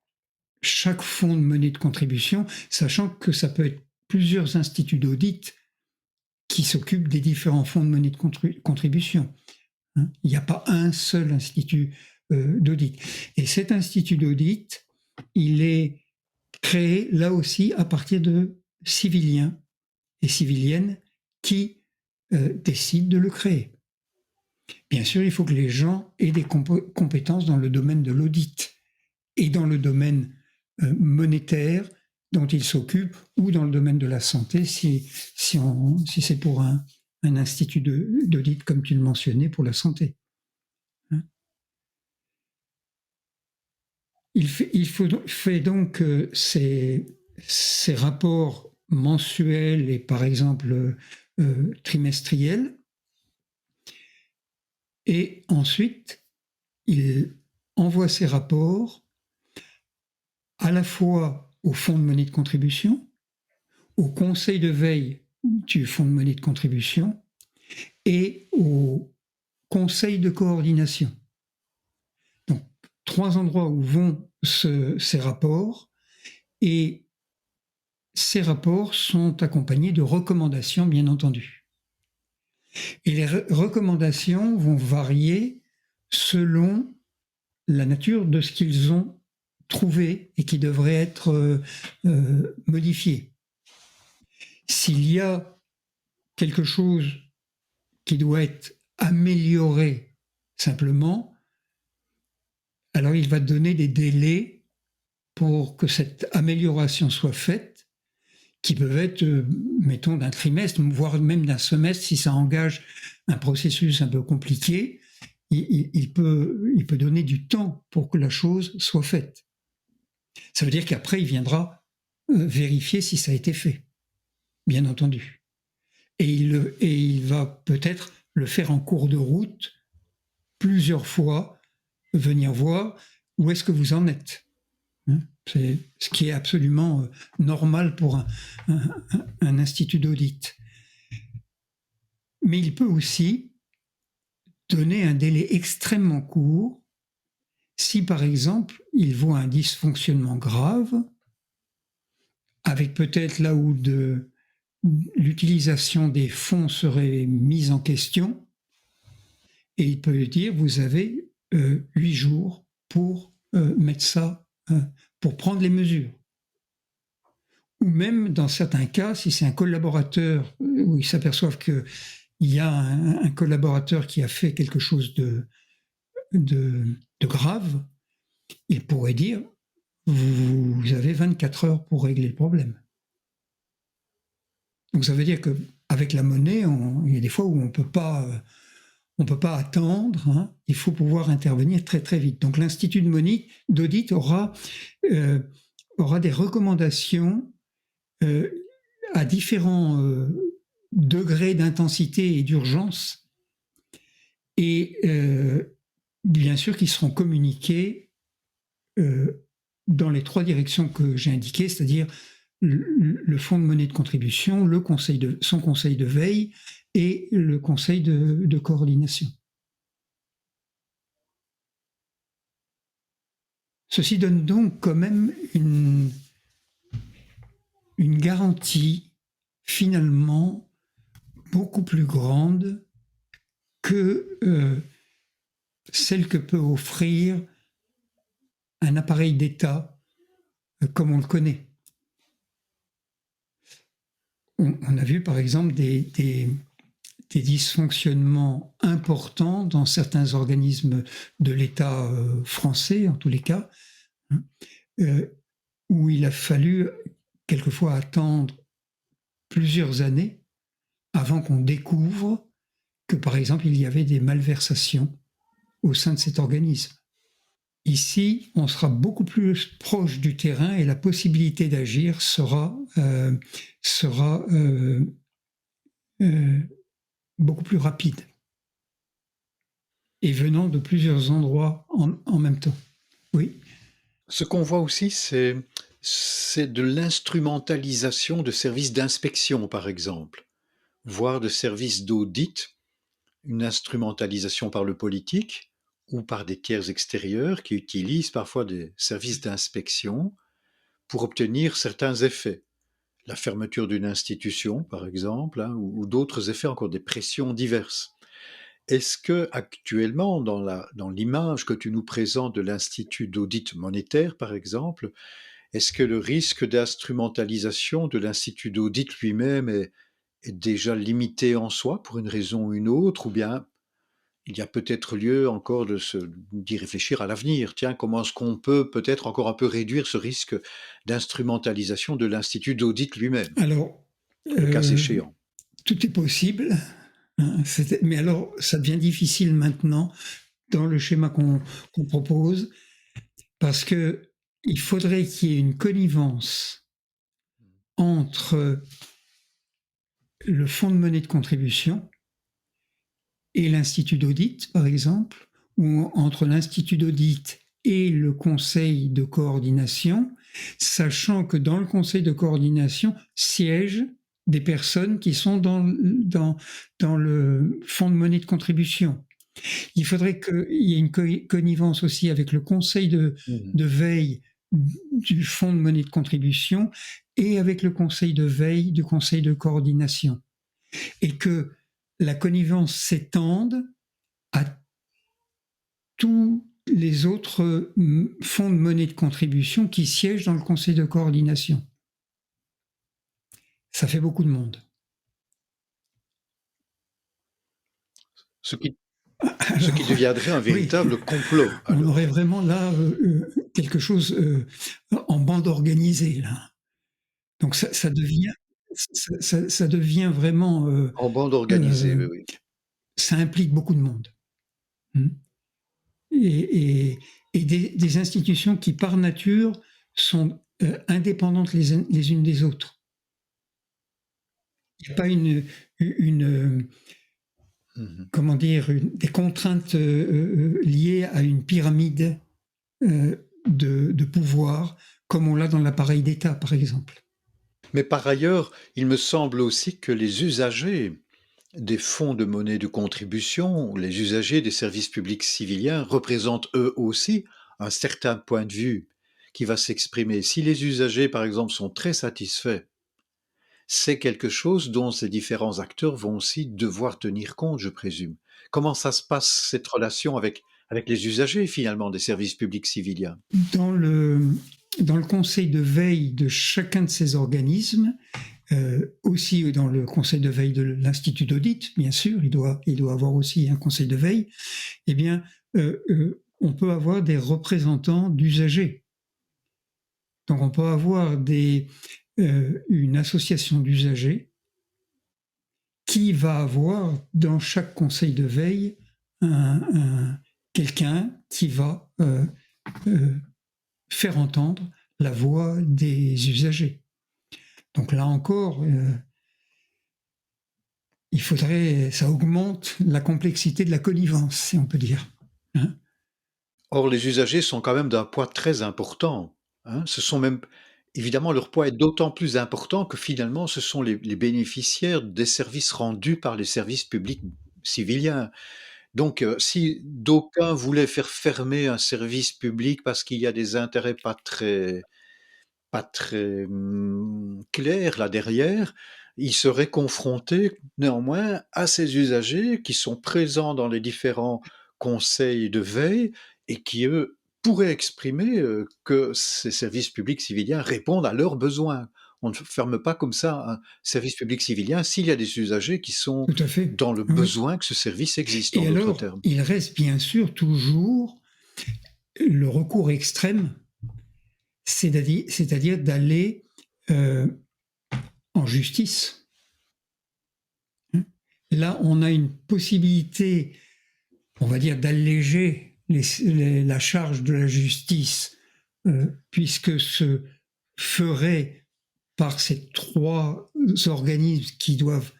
chaque fonds de monnaie de contribution, sachant que ça peut être plusieurs instituts d'audit qui s'occupent des différents fonds de monnaie de contribution. hein. Il n'y a pas un seul institut d'audit. Et cet institut d'audit, il est créé là aussi à partir de civiliens et civiliennes qui décident de le créer. Bien sûr, il faut que les gens aient des compétences dans le domaine de l'audit et dans le domaine monétaire dont ils s'occupent ou dans le domaine de la santé si c'est pour un institut d'audit comme tu le mentionnais pour la santé. Hein. Il fait donc ces rapports mensuels et par exemple trimestriels et ensuite il envoie ces rapports à la fois au fonds de monnaie de contribution, au conseil de veille du fonds de monnaie de contribution et au conseil de coordination. Donc, 3 endroits où vont ces rapports, et ces rapports sont accompagnés de recommandations, bien entendu. Et les recommandations vont varier selon la nature de ce qu'ils ont trouvé et qui devrait être modifié. S'il y a quelque chose qui doit être amélioré simplement, alors il va donner des délais pour que cette amélioration soit faite, qui peuvent être, mettons, d'un trimestre, voire même d'un semestre, si ça engage un processus un peu compliqué, il peut donner du temps pour que la chose soit faite. Ça veut dire qu'après, il viendra vérifier si ça a été fait, bien entendu. Et il va peut-être le faire en cours de route, plusieurs fois, venir voir où est-ce que vous en êtes. C'est ce qui est absolument normal pour un institut d'audit. Mais il peut aussi donner un délai extrêmement court si, par exemple, il voit un dysfonctionnement grave, avec peut-être là où l'utilisation des fonds serait mise en question, et il peut dire, vous avez 8 jours pour mettre ça, pour prendre les mesures. Ou même dans certains cas, si c'est un collaborateur, où ils s'aperçoivent qu'il y a un collaborateur qui a fait quelque chose de grave, il pourrait dire, vous avez 24 heures pour régler le problème. Donc ça veut dire qu'avec la monnaie, il y a des fois où on ne peut pas attendre, hein, il faut pouvoir intervenir très très vite. Donc l'Institut de monnaie d'audit aura des recommandations à différents degrés d'intensité et d'urgence, et bien sûr qui seront communiqués dans les 3 directions que j'ai indiquées, c'est-à-dire le fonds de monnaie de contribution, son conseil de veille et le conseil de coordination. Ceci donne donc quand même une garantie finalement beaucoup plus grande que celle que peut offrir un appareil d'État comme on le connaît. On a vu par exemple des dysfonctionnements importants dans certains organismes de l'État français, en tous les cas, hein, où il a fallu quelquefois attendre plusieurs années avant qu'on découvre que, par exemple, il y avait des malversations au sein de cet organisme. Ici, on sera beaucoup plus proche du terrain et la possibilité d'agir sera beaucoup plus rapide et venant de plusieurs endroits en même temps. Oui. Ce qu'on voit aussi, c'est de l'instrumentalisation de services d'inspection, par exemple, voire de services d'audit, une instrumentalisation par le politique ou par des tiers extérieurs qui utilisent parfois des services d'inspection pour obtenir certains effets. La fermeture d'une institution, par exemple, hein, ou d'autres effets, encore des pressions diverses. est-ce que actuellement, dans l'image que tu nous présentes de l'Institut d'audit monétaire, par exemple, est-ce que le risque d'instrumentalisation de l'Institut d'audit lui-même est déjà limité en soi pour une raison ou une autre, ou bien il y a peut-être lieu encore d'y réfléchir à l'avenir. Tiens, comment est-ce qu'on peut peut-être encore un peu réduire ce risque d'instrumentalisation de l'Institut d'audit lui-même, Alors, le cas euh, échéant? tout est possible, hein, mais alors ça devient difficile maintenant dans le schéma qu'on propose, parce que il faudrait qu'il y ait une connivence entre le fonds de monnaie de contribution et l'Institut d'audit, par exemple, ou entre l'Institut d'audit et le conseil de coordination, sachant que dans le conseil de coordination siègent des personnes qui sont dans le fonds de monnaie de contribution. Il faudrait qu'il y ait une connivence aussi avec le conseil Mhm. de veille du fonds de monnaie de contribution et avec le conseil de veille du conseil de coordination. Et que la connivence s'étende à tous les autres fonds de monnaie de contribution qui siègent dans le conseil de coordination. Ça fait beaucoup de monde. Ce qui, ce qui Alors, deviendrait un oui, véritable complot, on aurait alors. vraiment là quelque chose en bande organisée. Là. Donc ça devient vraiment... En bande organisée, euh, oui, oui. ça implique beaucoup de monde. Hmm. Et des institutions qui, par nature, sont indépendantes les unes des autres. Il n'y a pas une Mhm. comment dire, des contraintes liées à une pyramide de pouvoir, comme on l'a dans l'appareil d'État, par exemple. Mais par ailleurs, il me semble aussi que les usagers des fonds de monnaie de contribution, les usagers des services publics civiliens représentent eux aussi un certain point de vue qui va s'exprimer. Si les usagers, par exemple, sont très satisfaits, c'est quelque chose dont ces différents acteurs vont aussi devoir tenir compte, je présume. Comment ça se passe, cette relation avec les usagers, finalement, des services publics civiliens? Dans le, dans le conseil de veille de chacun de ces organismes, aussi dans le conseil de veille de l'Institut d'audit, bien sûr, il doit avoir aussi un conseil de veille, eh bien, on peut avoir des représentants d'usagers. Donc, on peut avoir une association d'usagers qui va avoir dans chaque conseil de veille quelqu'un qui va faire entendre la voix des usagers. Donc là encore, ça augmente la complexité de la connivence, si on peut dire. Hein. Or, les usagers sont quand même d'un poids très important, hein. Ce sont même évidemment, leur poids est d'autant plus important que finalement, ce sont les bénéficiaires des services rendus par les services publics civiliens. Donc, si d'aucuns voulaient faire fermer un service public parce qu'il y a des intérêts pas très clairs là derrière, ils seraient confrontés néanmoins à ces usagers qui sont présents dans les différents conseils de veille et qui, eux, pourraient exprimer, que ces services publics civiliens répondent à leurs besoins. On ne ferme pas comme ça un service public civilien s'il y a des usagers qui sont Tout à fait. dans le Oui. besoin que ce service existe, en Et d'autres alors, termes. il reste bien sûr toujours le recours extrême, c'est-à-dire d'aller euh, en justice. Là, on a une possibilité, on va dire, d'alléger la charge de la justice, puisque ce ferait par ces trois organismes qui doivent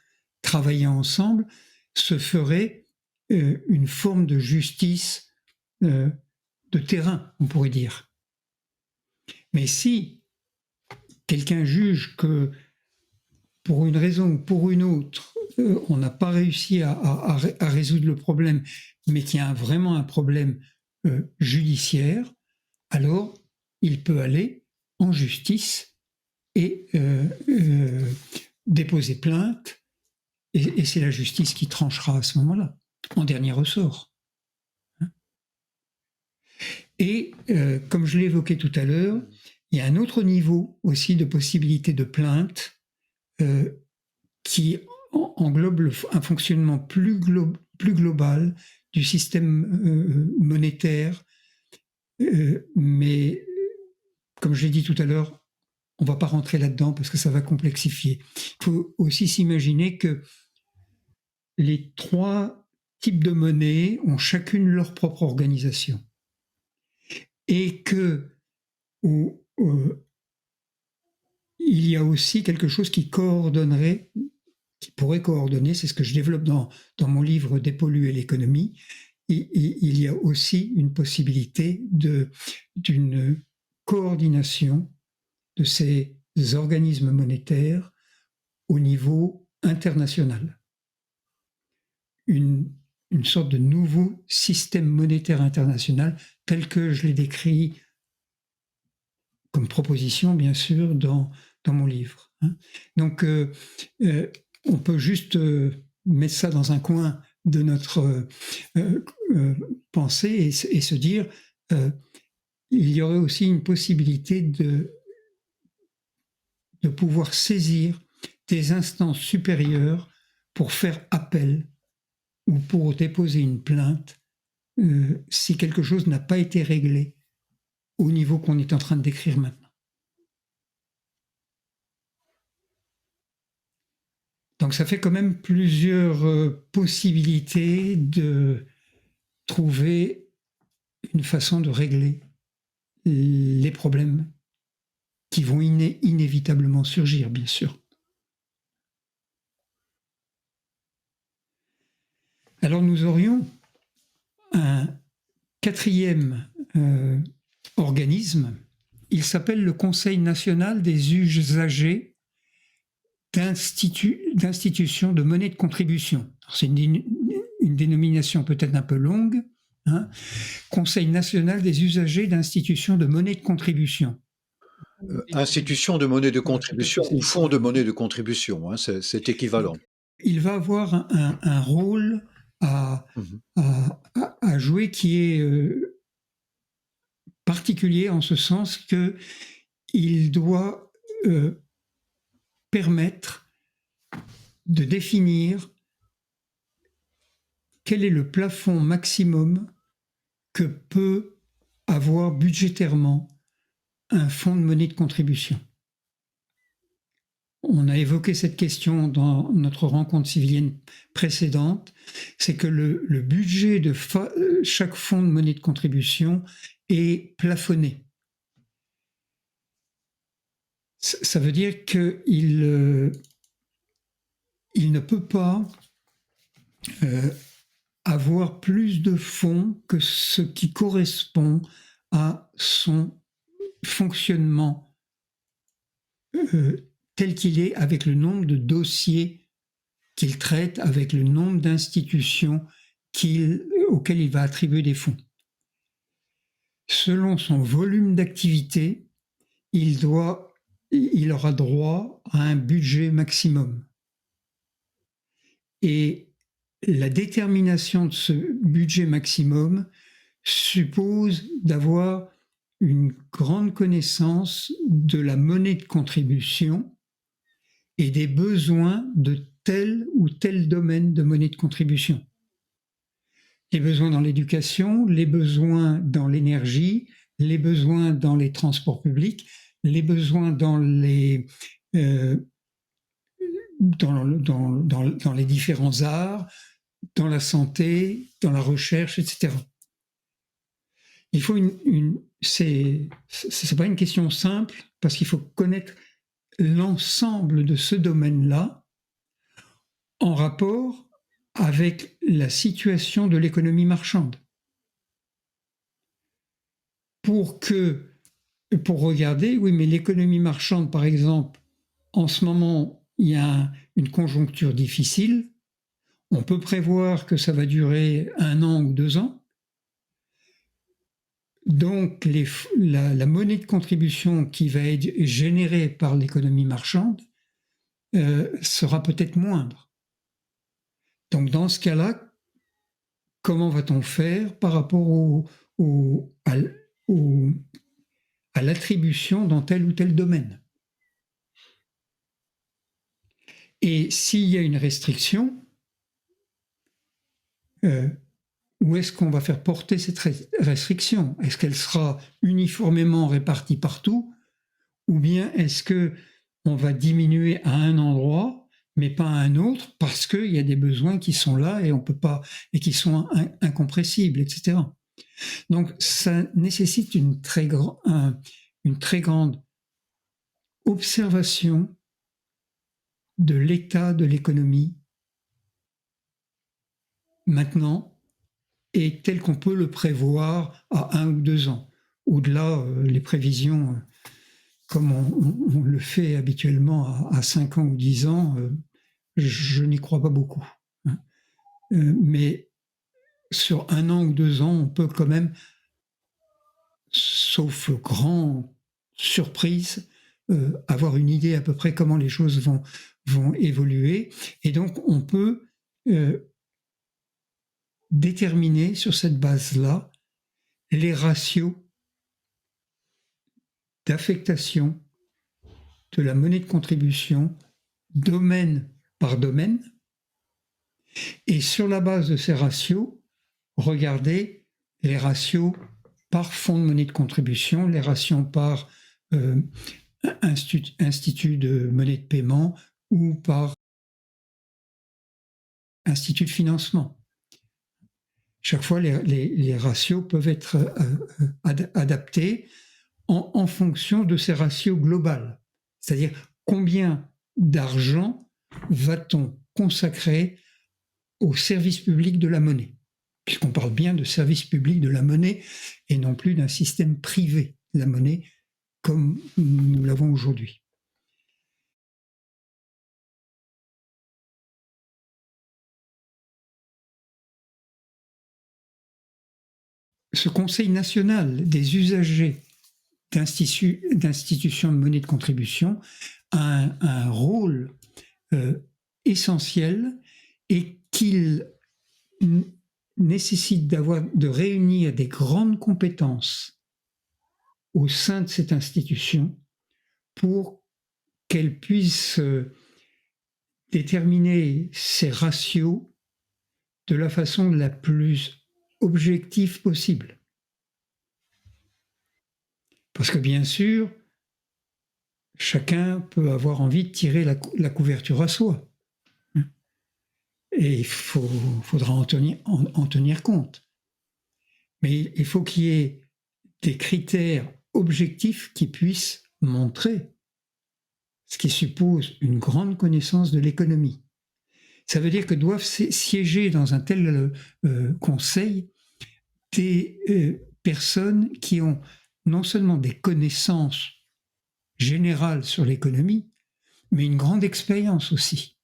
travailler ensemble, se ferait une forme de justice de terrain, on pourrait dire. Mais si quelqu'un juge que pour une raison ou pour une autre, on n'a pas réussi à résoudre le problème, mais qu'il y a vraiment un problème judiciaire, alors il peut aller en justice et déposer plainte, et c'est la justice qui tranchera à ce moment-là. en dernier ressort. Et comme je l'ai évoqué tout à l'heure, il y a un autre niveau aussi de possibilité de plainte qui englobe un fonctionnement plus global du système monétaire. Mais comme je l'ai dit tout à l'heure, on ne va pas rentrer là-dedans parce que ça va complexifier. Il faut aussi s'imaginer que les trois types de monnaies ont chacune leur propre organisation. Et que il y a aussi quelque chose qui coordonnerait, qui pourrait coordonner, c'est ce que je développe dans mon livre Dépolluer l'économie. Il y a aussi une possibilité d'une coordination de ces organismes monétaires au niveau international. Une sorte de nouveau système monétaire international tel que je l'ai décrit comme proposition, bien sûr, dans mon livre. Donc, on peut juste mettre ça dans un coin de notre pensée et se dire il y aurait aussi une possibilité de pouvoir saisir des instances supérieures pour faire appel ou pour déposer une plainte si quelque chose n'a pas été réglé au niveau qu'on est en train de décrire maintenant. Donc ça fait quand même plusieurs possibilités de trouver une façon de régler les problèmes qui vont inévitablement surgir, bien sûr. Alors nous aurions un quatrième organisme. Il s'appelle le Conseil national des usagers d'institutions de monnaie de contribution. C'est une dénomination peut-être un peu longue. Conseil national des usagers d'institutions de monnaie de contribution. Institution de monnaie de contribution ou fonds de monnaie de contribution, c'est équivalent. Il va avoir un rôle à jouer qui est particulier en ce sens qu'il doit permettre de définir quel est le plafond maximum que peut avoir budgétairement un fonds de monnaie de contribution. On a évoqué cette question dans notre rencontre civilienne précédente, c'est que le budget de chaque fonds de monnaie de contribution est plafonné. Ça veut dire qu'il ne peut pas avoir plus de fonds que ce qui correspond à son fonctionnement tel qu'il est, avec le nombre de dossiers qu'il traite, avec le nombre d'institutions auxquelles il va attribuer des fonds. Selon son volume d'activité, il aura droit à un budget maximum. Et la détermination de ce budget maximum suppose d'avoir une grande connaissance de la monnaie de contribution et des besoins de tel ou tel domaine de monnaie de contribution. Les besoins dans l'éducation, les besoins dans l'énergie, les besoins dans les transports publics, les besoins dans les différents arts, dans la santé, dans la recherche, etc. Il faut c'est pas une question simple parce qu'il faut connaître l'ensemble de ce domaine-là en rapport avec la situation de l'économie marchande. Pour regarder, oui, mais l'économie marchande, par exemple, en ce moment, il y a une conjoncture difficile. On peut prévoir que ça va durer 1 an ou 2 ans. Donc, la monnaie de contribution qui va être générée par l'économie marchande sera peut-être moindre. Donc, dans ce cas-là, comment va-t-on faire par rapport au, à, au, à l'attribution dans tel ou tel domaine. Et s'il y a une restriction, où est-ce qu'on va faire porter cette restriction? Est-ce qu'elle sera uniformément répartie partout, ou bien est-ce qu'on va diminuer à un endroit, mais pas à un autre, parce qu'il y a des besoins qui sont là et on peut pas, et qui sont incompressibles, etc. Donc, ça nécessite une très grande observation de l'état de l'économie maintenant et tel qu'on peut le prévoir à 1 ou 2 ans. Au-delà, les prévisions, comme on le fait habituellement à 5 ans ou 10 ans, je n'y crois pas beaucoup. Mais sur 1 an ou 2 ans, on peut quand même, sauf grande surprise, avoir une idée à peu près comment les choses vont évoluer. Et donc, on peut déterminer sur cette base-là les ratios d'affectation de la monnaie de contribution domaine par domaine. Et sur la base de ces ratios, regardez les ratios par fonds de monnaie de contribution, les ratios par institut de monnaie de paiement ou par institut de financement. Chaque fois, les ratios peuvent être adaptés en fonction de ces ratios globales. C'est-à-dire combien d'argent va-t-on consacrer au service public de la monnaie, puisqu'on parle bien de service public de la monnaie et non plus d'un système privé de la monnaie comme nous l'avons aujourd'hui. Ce Conseil national des usagers d'institutions de monnaie de contribution a un rôle essentiel et qu'il nécessite de réunir des grandes compétences au sein de cette institution pour qu'elle puisse déterminer ces ratios de la façon la plus objective possible. Parce que bien sûr, chacun peut avoir envie de tirer la couverture à soi. Et il faudra en tenir compte. Mais il faut qu'il y ait des critères objectifs qui puissent montrer, ce qui suppose une grande connaissance de l'économie. Ça veut dire que doivent siéger dans un tel conseil des personnes qui ont non seulement des connaissances générales sur l'économie, mais une grande expérience aussi.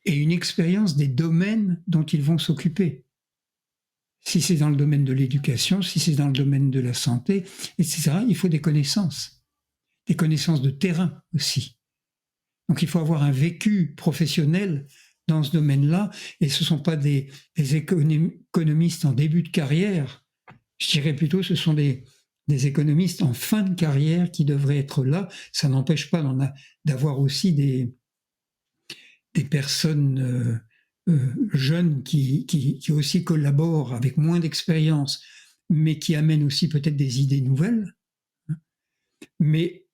Et une expérience des domaines dont ils vont s'occuper. Si c'est dans le domaine de l'éducation, si c'est dans le domaine de la santé, etc., il faut des connaissances de terrain aussi. Donc il faut avoir un vécu professionnel dans ce domaine-là, et ce ne sont pas des économistes en début de carrière, je dirais plutôt ce sont des économistes en fin de carrière qui devraient être là. Ça n'empêche pas d'avoir aussi des personnes jeunes qui aussi collaborent avec moins d'expérience, mais qui amènent aussi peut-être des idées nouvelles. Mais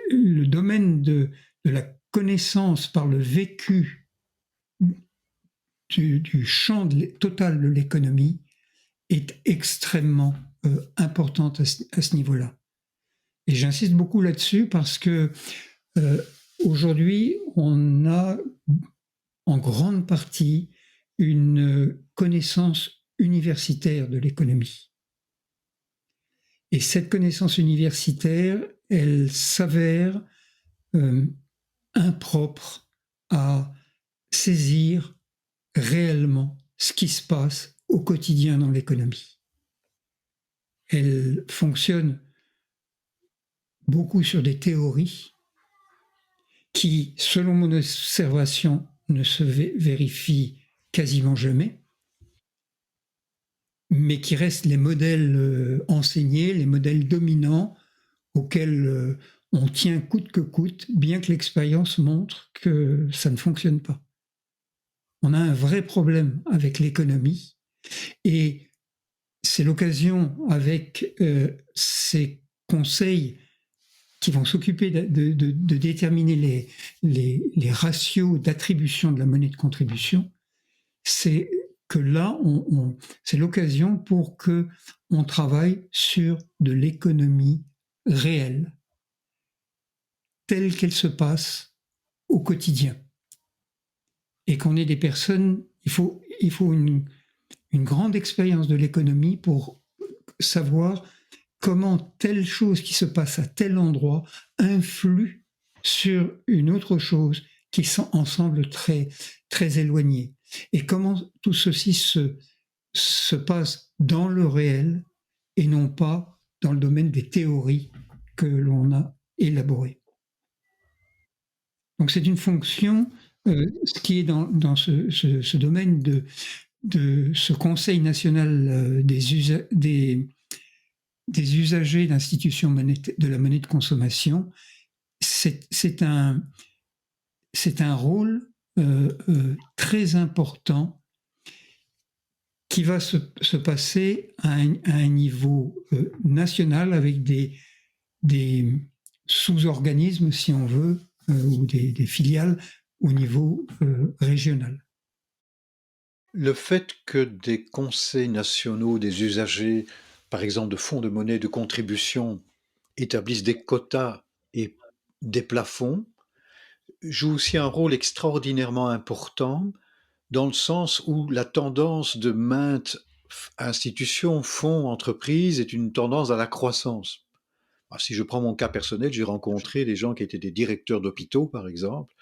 le domaine de la connaissance par le vécu du champ total de l'économie est extrêmement importante à ce niveau-là. Et j'insiste beaucoup là-dessus parce que aujourd'hui, on a en grande partie une connaissance universitaire de l'économie. Et cette connaissance universitaire, elle s'avère impropre à saisir réellement ce qui se passe au quotidien dans l'économie. Elle fonctionne beaucoup sur des théories qui, selon mon observation, ne se vérifient quasiment jamais. mais qui restent les modèles enseignés, les modèles dominants auxquels on tient coûte que coûte, bien que l'expérience montre que ça ne fonctionne pas. On a un vrai problème avec l'économie et c'est l'occasion avec ces conseils qui vont s'occuper de déterminer les ratios d'attribution de la monnaie de contribution, c'est que là, c'est l'occasion pour que on travaille sur de l'économie réelle, telle qu'elle se passe au quotidien. Et qu'on ait des personnes, il faut une grande expérience de l'économie pour savoir comment telle chose qui se passe à tel endroit influe sur une autre chose qui sont ensemble très, très éloignés. Et comment tout ceci se passe dans le réel et non pas dans le domaine des théories que l'on a élaborées. Donc c'est une fonction, ce qui est dans ce domaine de ce Conseil national des usagers d'institutions de la monnaie de consommation, c'est un rôle très important qui va se passer à un niveau national avec des sous-organismes, si on veut, ou des filiales au niveau régional. Le fait que des conseils nationaux des usagers, par exemple de fonds de monnaie de contribution, établissent des quotas et des plafonds, joue aussi un rôle extraordinairement important dans le sens où la tendance de maintes institutions, fonds, entreprises est une tendance à la croissance. Alors, si je prends mon cas personnel, j'ai rencontré des gens qui étaient des directeurs d'hôpitaux, par exemple,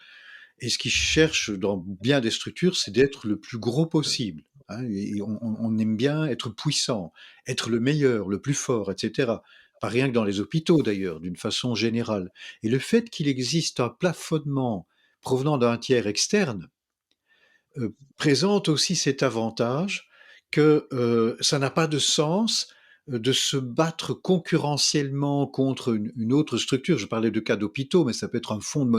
et ce qu'ils cherchent dans bien des structures, c'est d'être le plus gros possible. Hein, et on aime bien être puissant, être le meilleur, le plus fort, etc. Pas rien que dans les hôpitaux d'ailleurs, d'une façon générale. Et le fait qu'il existe un plafonnement provenant d'un tiers externe présente aussi cet avantage que ça n'a pas de sens de se battre concurrentiellement contre une autre structure. Je parlais de cas d'hôpitaux, mais ça peut être un fonds de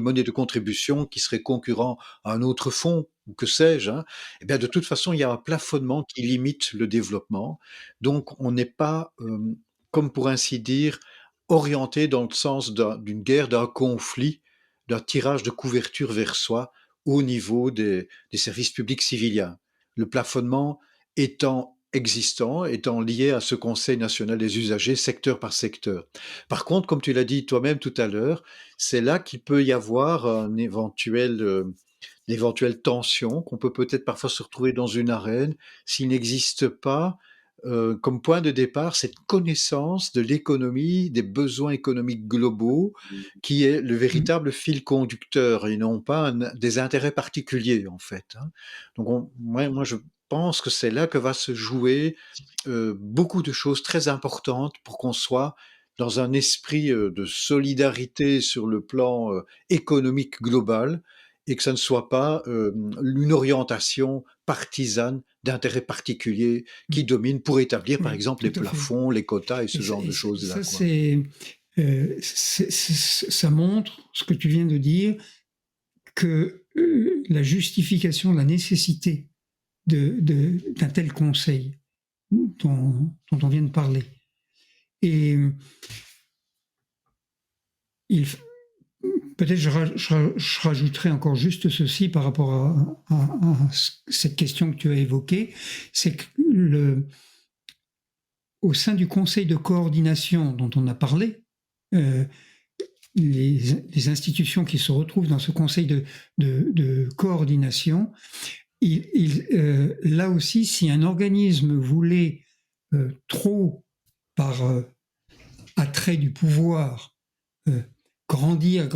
monnaie de contribution qui serait concurrent à un autre fonds, ou que sais-je. Hein. Eh bien, de toute façon, il y a un plafonnement qui limite le développement. Donc, on n'est pas, comme pour ainsi dire, orienté dans le sens d'une guerre, d'un conflit, d'un tirage de couverture vers soi au niveau des services publics civiliens. Le plafonnement étant existant, étant lié à ce Conseil national des usagers secteur par secteur. Par contre, comme tu l'as dit toi-même tout à l'heure, c'est là qu'il peut y avoir une éventuelle tension, qu'on peut peut-être parfois se retrouver dans une arène s'il n'existe pas comme point de départ cette connaissance de l'économie, des besoins économiques globaux, qui est le véritable fil conducteur et non pas des intérêts particuliers en fait. Hein. Donc moi, je pense que c'est là que va se jouer beaucoup de choses très importantes pour qu'on soit dans un esprit de solidarité sur le plan économique global et que ça ne soit pas une orientation partisane d'intérêts particuliers qui domine pour établir, par Oui, exemple, tout les à fait. plafonds, les quotas et ce genre de choses-là, Ça, quoi. ça montre ce que tu viens de dire, que la justification, la nécessité d'un tel conseil dont on vient de parler. Et peut-être je rajouterai encore juste ceci par rapport à cette question que tu as évoquée, c'est que au sein du conseil de coordination dont on a parlé, les institutions qui se retrouvent dans ce conseil de coordination, là aussi, si un organisme voulait trop, par attrait du pouvoir, grandir,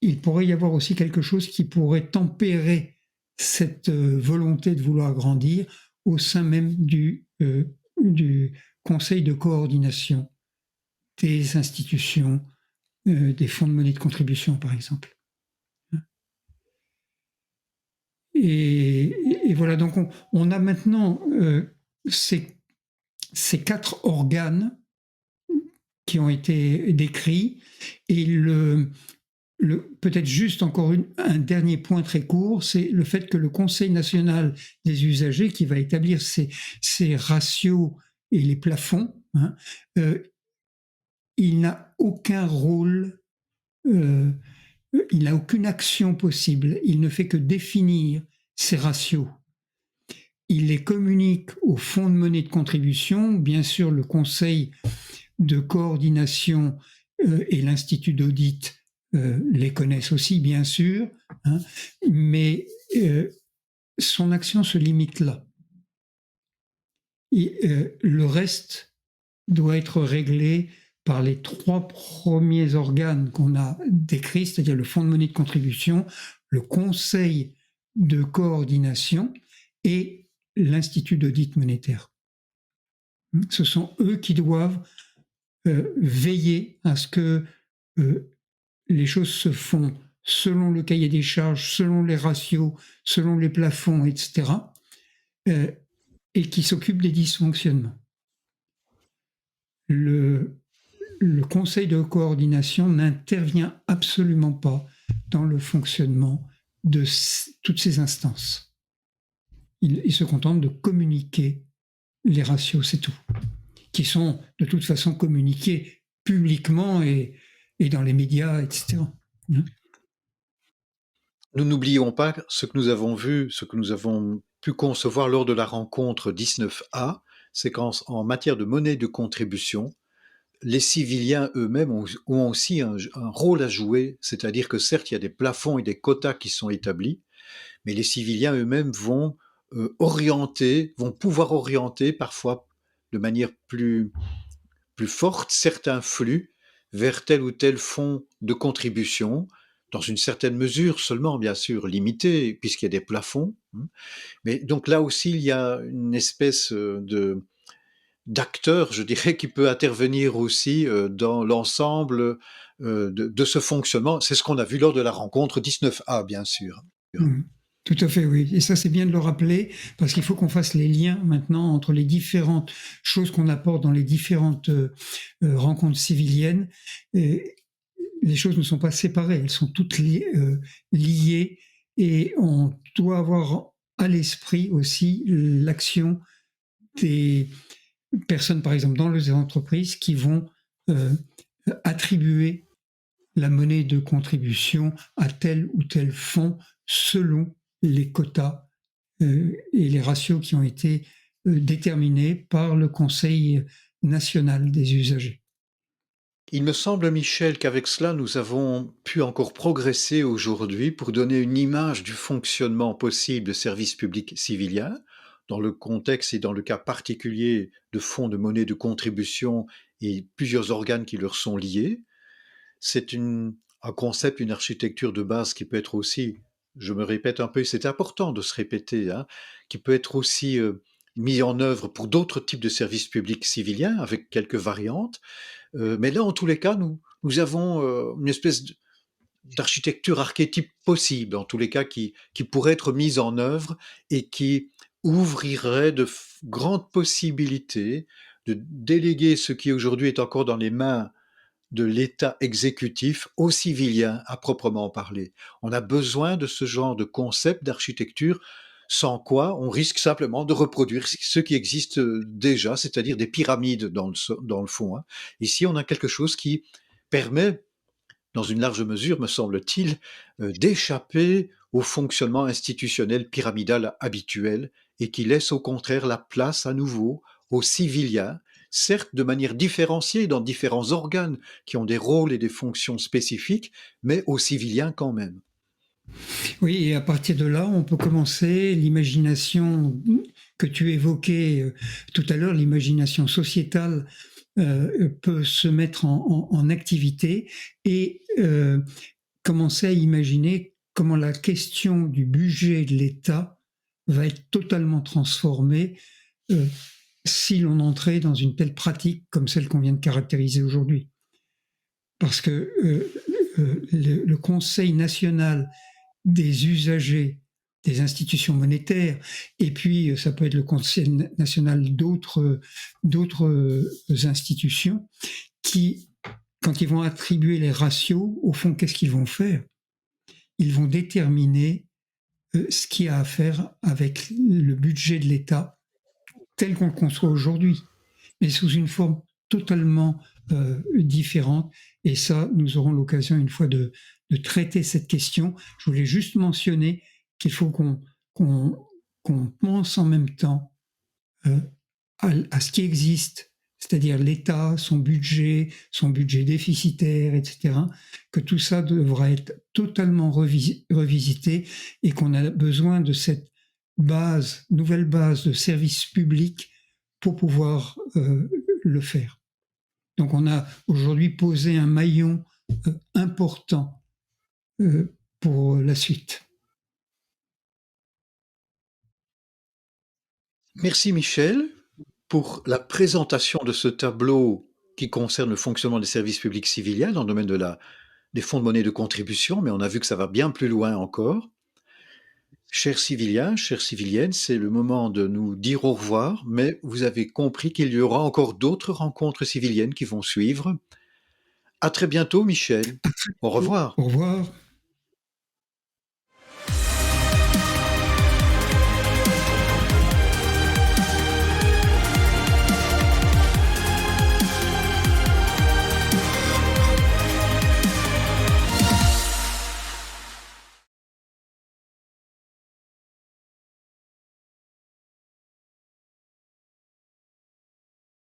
il pourrait y avoir aussi quelque chose qui pourrait tempérer cette volonté de vouloir grandir au sein même du conseil de coordination des institutions, des fonds de monnaie de contribution, par exemple. Et Et voilà, donc on a maintenant ces 4 organes qui ont été décrits. Et peut-être juste encore un dernier point très court, c'est le fait que le Conseil national des usagers, qui va établir ces ratios et les plafonds, hein, il n'a aucun rôle, il n'a aucune action possible. Il ne fait que définir ces ratios. Il les communique au fonds de monnaie de contribution. Bien sûr, le Conseil de coordination et l'Institut d'audit les connaissent aussi, bien sûr, hein, mais son action se limite là. Et le reste doit être réglé par les 3 premiers organes qu'on a décrits, c'est-à-dire le fonds de monnaie de contribution, le conseil de coordination et l'Institut d'audit monétaire. Ce sont eux qui doivent veiller à ce que les choses se font selon le cahier des charges, selon les ratios, selon les plafonds, etc., et qui s'occupent des dysfonctionnements. Le conseil de coordination n'intervient absolument pas dans le fonctionnement de toutes ces instances. Il se contente de communiquer les ratios, c'est tout, qui sont de toute façon communiqués publiquement et dans les médias, etc. Nous n'oublions pas ce que nous avons vu, ce que nous avons pu concevoir lors de la rencontre 19A, c'est qu'en matière de monnaie de contribution, les civiliens eux-mêmes ont aussi un rôle à jouer, c'est-à-dire que certes, il y a des plafonds et des quotas qui sont établis, mais les civiliens eux-mêmes vont vont pouvoir orienter parfois de manière plus forte certains flux vers tel ou tel fonds de contribution, dans une certaine mesure seulement, bien sûr, limitée, puisqu'il y a des plafonds. Mais donc là aussi, il y a une espèce d'acteur, je dirais, qui peut intervenir aussi dans l'ensemble de ce fonctionnement. C'est ce qu'on a vu lors de la rencontre 19A, bien sûr. Tout à fait, oui. Et ça, c'est bien de le rappeler, parce qu'il faut qu'on fasse les liens maintenant entre les différentes choses qu'on apporte dans les différentes rencontres civiliennes. Et les choses ne sont pas séparées, elles sont toutes liées, et on doit avoir à l'esprit aussi l'action des personnes, par exemple, dans les entreprises, qui vont attribuer la monnaie de contribution à tel ou tel fonds selon les quotas et les ratios qui ont été déterminés par le Conseil national des usagers. Il me semble, Michel, qu'avec cela, nous avons pu encore progresser aujourd'hui pour donner une image du fonctionnement possible de services publics civiliens, dans le contexte et dans le cas particulier de fonds de monnaie de contribution et plusieurs organes qui leur sont liés. C'est un concept, une architecture de base qui peut être aussi, je me répète un peu, c'est important de se répéter, hein, qui peut être aussi mis en œuvre pour d'autres types de services publics civiliens avec quelques variantes. Mais là, en tous les cas, nous avons une espèce d'architecture archétype possible, en tous les cas, qui pourrait être mise en œuvre et qui ouvrirait de grandes possibilités de déléguer ce qui aujourd'hui est encore dans les mains de l'État exécutif aux civiliens à proprement parler. On a besoin de ce genre de concept d'architecture, sans quoi on risque simplement de reproduire ce qui existe déjà, c'est-à-dire des pyramides dans le fond. Hein. Ici, on a quelque chose qui permet, dans une large mesure, me semble-t-il, d'échapper au fonctionnement institutionnel pyramidal habituel et qui laisse au contraire la place à nouveau aux civiliens, certes de manière différenciée dans différents organes qui ont des rôles et des fonctions spécifiques, mais aux civiliens quand même. Oui, et à partir de là, on peut commencer l'imagination que tu évoquais tout à l'heure, l'imagination sociétale peut se mettre en activité et commencer à imaginer comment la question du budget de l'État va être totalement transformée si l'on entrait dans une telle pratique comme celle qu'on vient de caractériser aujourd'hui. Parce que le Conseil national des usagers des institutions monétaires, et puis ça peut être le Conseil national d'autres institutions qui, quand ils vont attribuer les ratios, au fond, qu'est-ce qu'ils vont faire? Ils vont déterminer ce qu'il y a à faire avec le budget de l'État tel qu'on le conçoit aujourd'hui, mais sous une forme totalement différente. Et ça, nous aurons l'occasion une fois de traiter cette question. Je voulais juste mentionner qu'il faut qu'on pense en même temps à ce qui existe, c'est-à-dire l'État, son budget déficitaire, etc., que tout ça devra être totalement revisité et qu'on a besoin de cette nouvelle base de services publics pour pouvoir le faire. Donc on a aujourd'hui posé un maillon important pour la suite. Merci Michel pour la présentation de ce tableau qui concerne le fonctionnement des services publics civiliens dans le domaine des fonds de monnaie de contribution, mais on a vu que ça va bien plus loin encore. Chers civiliens, chères civiliennes, c'est le moment de nous dire au revoir, mais vous avez compris qu'il y aura encore d'autres rencontres civiliennes qui vont suivre. À très bientôt, Michel. Au revoir. Au revoir.